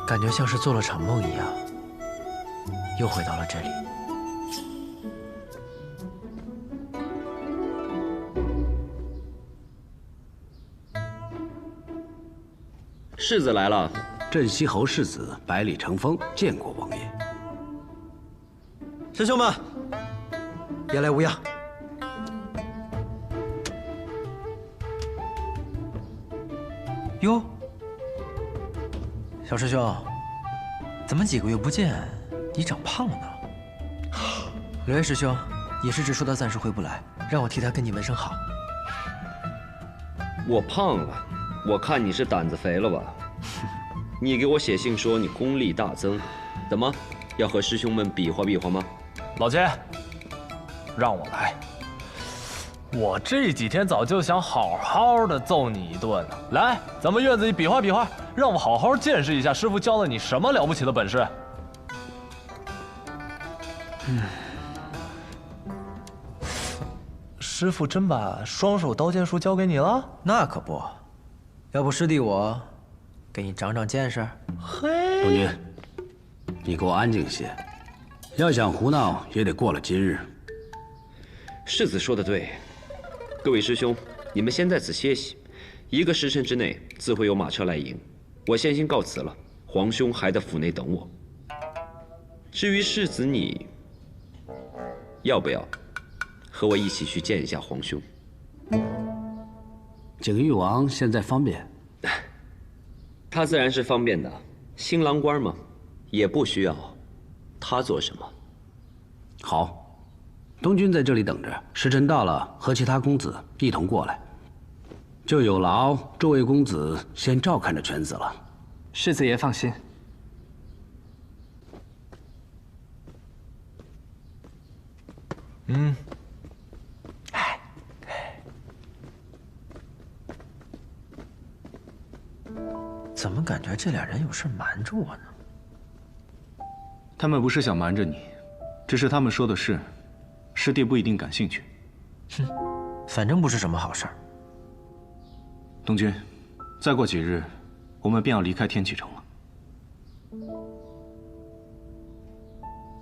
感觉像是做了场梦一样，又回到了这里。世子来了，镇西侯世子百里成风见过王爷。师兄们，别来无恙。哟。小师兄，怎么几个月不见，你长胖了呢？刘烨师兄，也是只说他暂时回不来，让我替他跟你问声好。我胖了，我看你是胆子肥了吧？你给我写信说你功力大增，怎么要和师兄们比划比划吗？老千，让我来。我这几天早就想好好的揍你一顿了。来，咱们院子里比划比划，让我好好见识一下师傅教了你什么了不起的本事。师傅真把双手刀剑术交给你了？那可不，要不师弟我给你长长见识。东君，你给我安静些，要想胡闹也得过了今日。世子说的对，各位师兄，你们先在此歇息，1个时辰之内自会有马车来迎。我先行告辞了，皇兄还在府内等我。至于世子你，要不要和我一起去见一下皇兄？景玉王现在方便？他自然是方便的，新郎官嘛，也不需要他做什么。好，东君在这里等着，时辰到了，和其他公子一同过来。就有劳诸位公子先照看着犬子了。世子爷放心。怎么感觉这俩人有事瞒着我呢？他们不是想瞒着你，只是他们说的事，师弟不一定感兴趣。哼，反正不是什么好事儿。东君，再过几日，我们便要离开天启城了。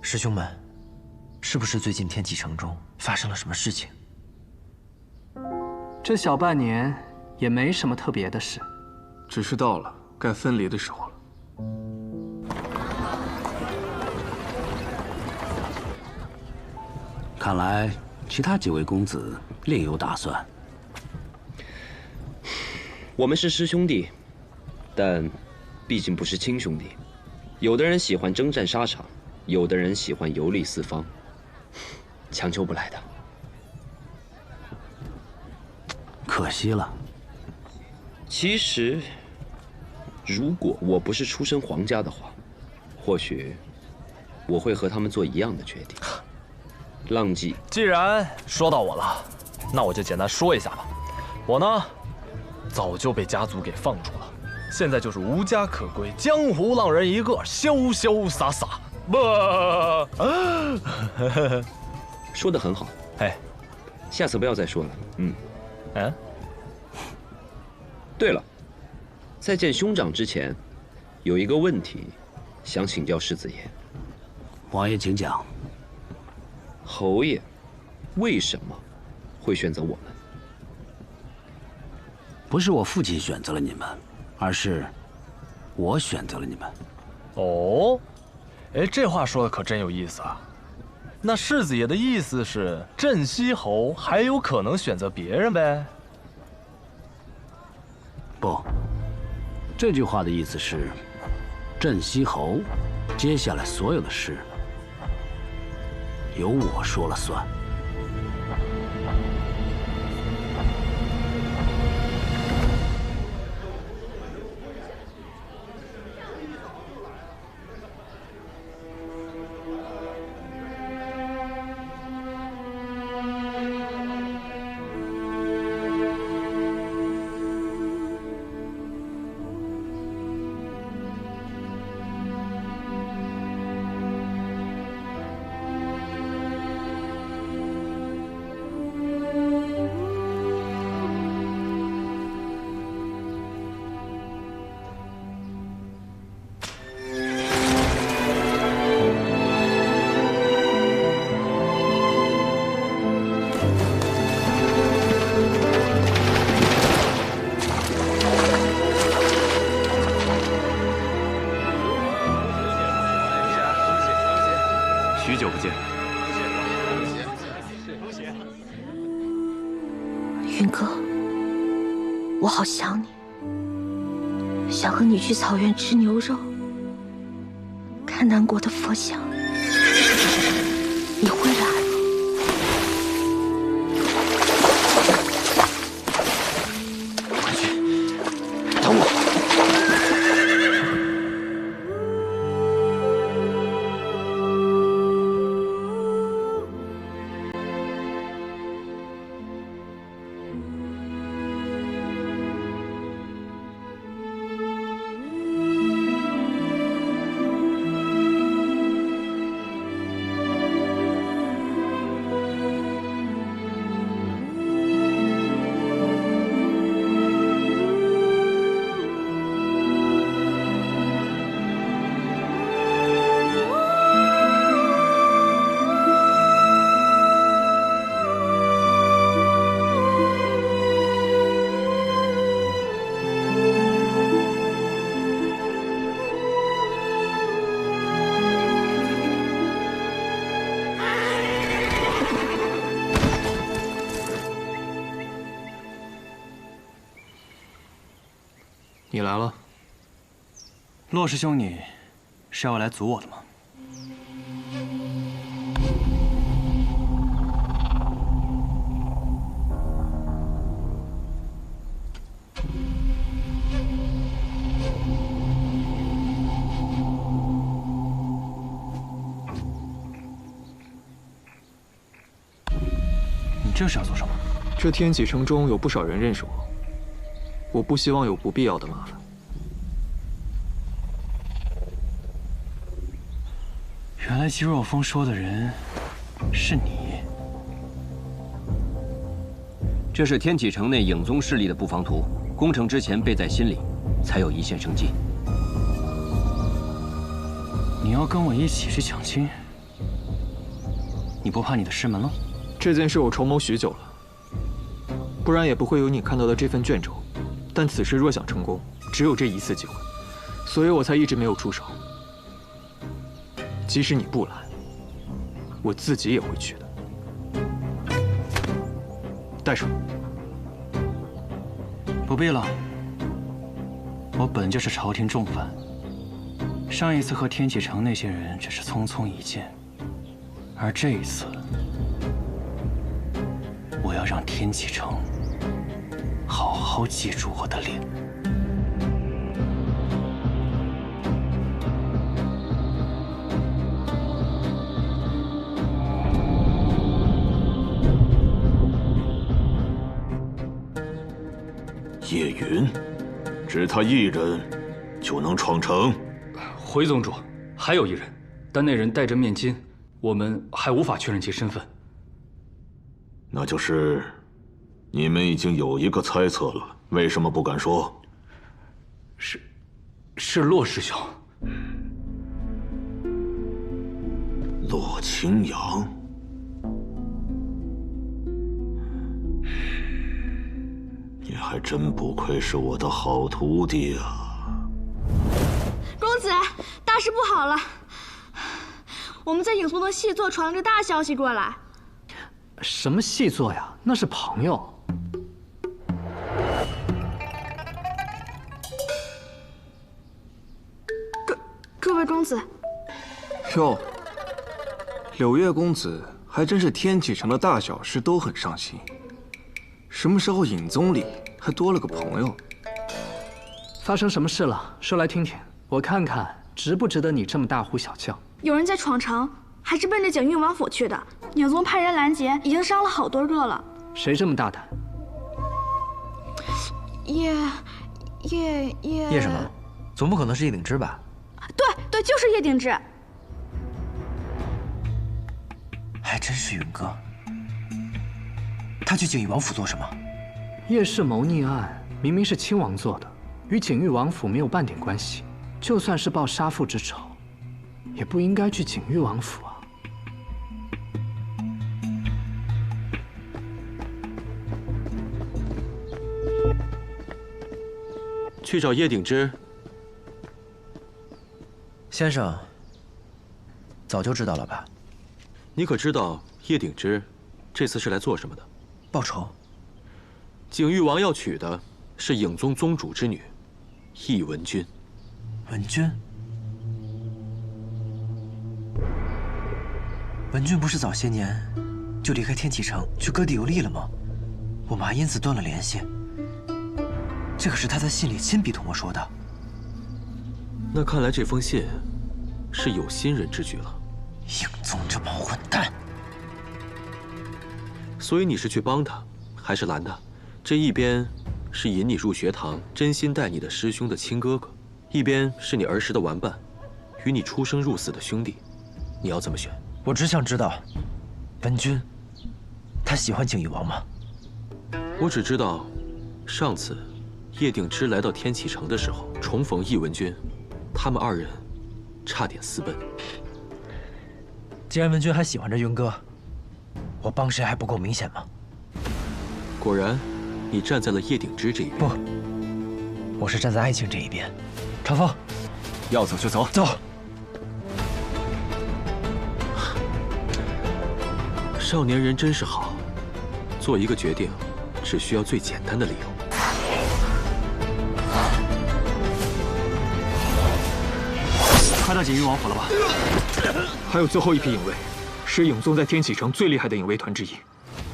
师兄们，是不是最近天启城中发生了什么事情？这小半年也没什么特别的事，只是到了该分离的时候了。看来其他几位公子另有打算。我们是师兄弟，但毕竟不是亲兄弟。有的人喜欢征战沙场，有的人喜欢游历四方，强求不来的。可惜了。其实，如果我不是出身皇家的话，或许我会和他们做一样的决定。浪迹，既然说到我了，那我就简单说一下吧。我呢，早就被家族给放逐了，现在就是无家可归，江湖浪人一个，潇潇洒洒。说得很好，哎，下次不要再说了。嗯，对了，在见兄长之前，有一个问题想请教世子爷。王爷请讲。侯爷为什么会选择我们？不是我父亲选择了你们，而是我选择了你们。哦，哎，这话说的可真有意思啊。那世子爷的意思是，镇西侯还有可能选择别人呗？不，这句话的意思是，镇西侯接下来所有的事由我说了算。许久不见。云哥，我好想你，想和你去草原吃牛肉，看南国的佛像。你会来吗？快去，等我。你来了。骆师兄，你是要来阻我的吗？你这是要做什么？这天启城中有不少人认识我，我不希望有不必要的麻烦。原来姬若风说的人是你。这是天启城内影宗势力的布防图，攻城之前背在心里，才有一线生机。你要跟我一起去抢亲？你不怕你的师门了？这件事我筹谋许久了，不然也不会有你看到的这份卷轴。但此事若想成功，只有这一次机会，所以我才一直没有出手。即使你不来，我自己也会去的。带上。不必了，我本就是朝廷重犯。上一次和天启城那些人只是匆匆一见，而这一次，我要让天启城好好记住我的脸。叶云，只他一人就能闯城？回宗主，还有一人，但那人戴着面巾，我们还无法确认其身份。那就是你们已经有一个猜测了，为什么不敢说？是骆师兄。骆青阳。你还真不愧是我的好徒弟啊！公子，大事不好了！我们在影松的细作传了个大消息过来。什么细作呀？那是朋友。各位公子。哟，柳月公子还真是天启城的大小事都很上心。什么时候影宗里还多了个朋友？发生什么事了？说来听听，我看看值不值得你这么大呼小叫。有人在闯城，还是奔着景运王府去的。影宗派人拦截，已经伤了好多个了。谁这么大胆？叶什么？总不可能是叶鼎之吧？对，就是叶鼎之。还真是云哥。他去景玉王府做什么？叶氏谋逆案明明是亲王做的，与景玉王府没有半点关系。就算是报杀父之仇，也不应该去景玉王府啊。去找叶鼎之。先生，早就知道了吧？你可知道叶鼎之这次是来做什么的？报仇。景玉王要娶的是影宗宗主之女，易文君。文君？文君不是早些年就离开天启城去各地游历了吗？我们还因此断了联系。这可是他在信里亲笔同我说的。那看来这封信是有心人之举了。影宗这帮混蛋！所以你是去帮他，还是拦他？这一边是引你入学堂、真心待你的师兄的亲哥哥，一边是你儿时的玩伴，与你出生入死的兄弟，你要怎么选？我只想知道，文君，他喜欢景玉王吗？我只知道，上次叶鼎之来到天启城的时候，重逢易文君，他们二人差点私奔。既然文君还喜欢着云哥，我帮谁还不够明显吗？果然，你站在了叶鼎之这一边。不，我是站在爱情这一边。长风，要走就走。走。少年人真是好，做一个决定，只需要最简单的理由。快到锦衣王府了吧？还有最后一批影卫，是影宗在天启城最厉害的影卫团之一，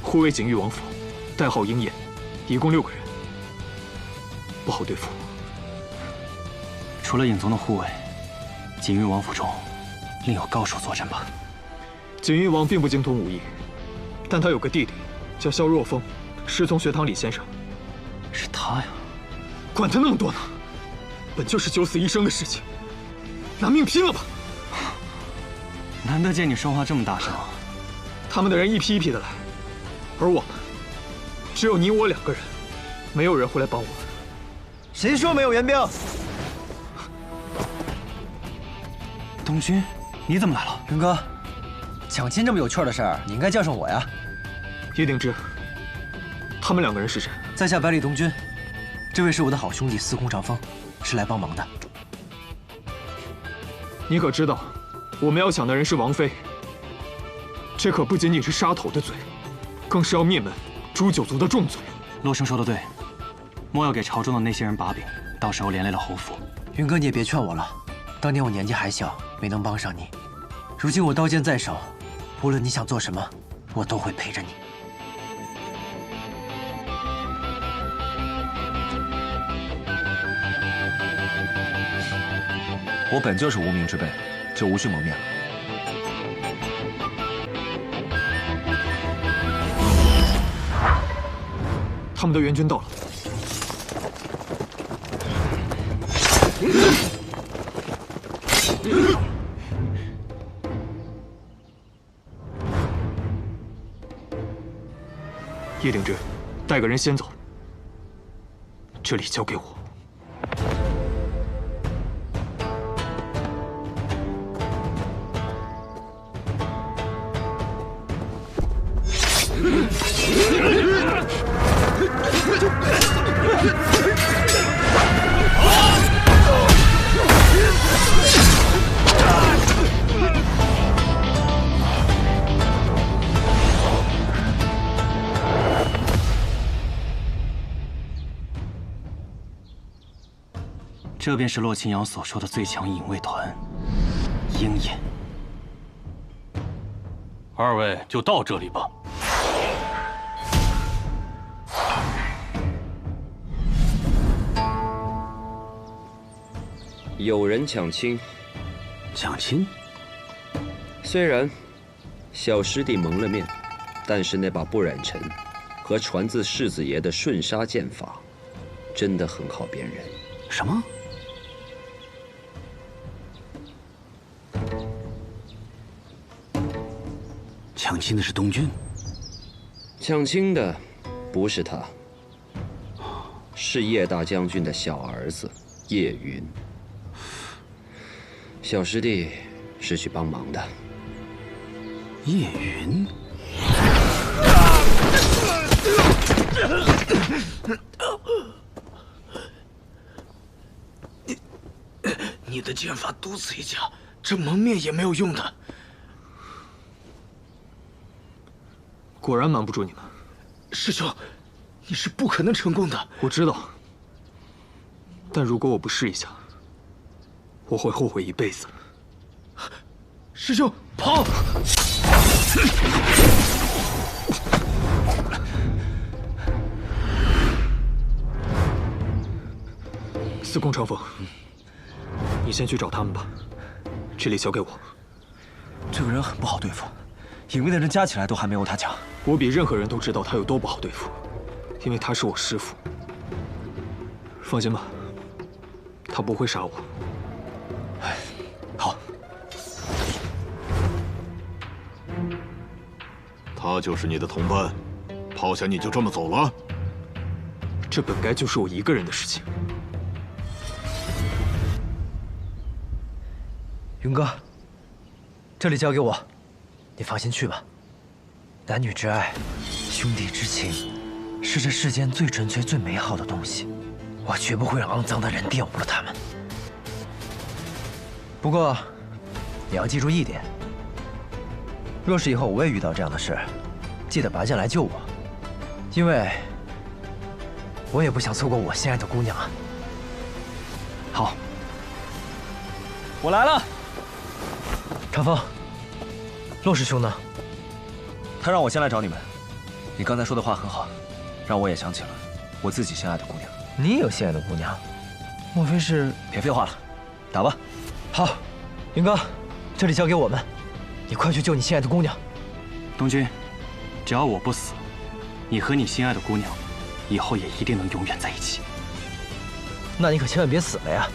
护卫锦衣王府，代号鹰眼，一共6个人，不好对付。除了影宗的护卫，锦衣王府中另有高手坐镇吧？锦衣王并不精通武艺，但他有个弟弟，叫萧若风，师从学堂李先生。是他呀？管他那么多呢，本就是九死一生的事情，拿命拼了吧！难得见你说话这么大声。他们的人一批一批的来，而我们只有你我2个人，没有人会来帮我们。谁说没有援兵？东勋，你怎么来了？云哥，抢亲这么有趣的事儿，你应该叫上我呀。叶鼎之，他们2个人是谁？在下百里东君，这位是我的好兄弟司空长风，是来帮忙的。你可知道，我们要抢的人是王妃，这可不仅仅是杀头的罪，更是要灭门、诛9族的重罪。洛生说的对，莫要给朝中的那些人把柄，到时候连累了侯府。云哥，你也别劝我了，当年我年纪还小，没能帮上你。如今我刀剑在手，无论你想做什么，我都会陪着你。我本就是无名之辈，就无需蒙面了。他们的援军到了。叶鼎之，带个人先走，这里交给我。这便是洛清瑶所说的最强影卫团——鹰眼。2位就到这里吧。有人抢亲。抢亲？虽然小师弟蒙了面，但是那把不染尘和传自世子爷的瞬杀剑法，真的很考辨人。什么？抢亲的是东君？抢亲的不是他，是叶大将军的小儿子叶云。小师弟是去帮忙的。叶云？你的剑法独此一家，这蒙面也没有用的。果然瞒不住你们，师兄，你是不可能成功的。我知道，但如果我不试一下，我会后悔一辈子。师兄，跑！司空长风，你先去找他们吧，这里交给我。这个人很不好对付，影卫的人加起来都还没有他强。我比任何人都知道他有多不好对付，因为他是我师父。放心吧，他不会杀我。好。他就是你的同伴，抛下你就这么走了？这本该就是我一个人的事情。云哥，这里交给我，你放心去吧。男女之爱，兄弟之情，是这世间最纯粹、最美好的东西。我绝不会让肮脏的人玷污了他们。不过，你要记住一点：若是以后我也遇到这样的事，记得拔剑来救我，因为我也不想错过我心爱的姑娘啊。好，我来了。长风，陆师兄呢？他让我先来找你们。你刚才说的话很好，让我也想起了我自己心爱的姑娘。你也有心爱的姑娘？莫非是……别废话了，打吧。好，云哥，这里交给我们，你快去救你心爱的姑娘。东君，只要我不死，你和你心爱的姑娘，以后也一定能永远在一起。那你可千万别死了呀！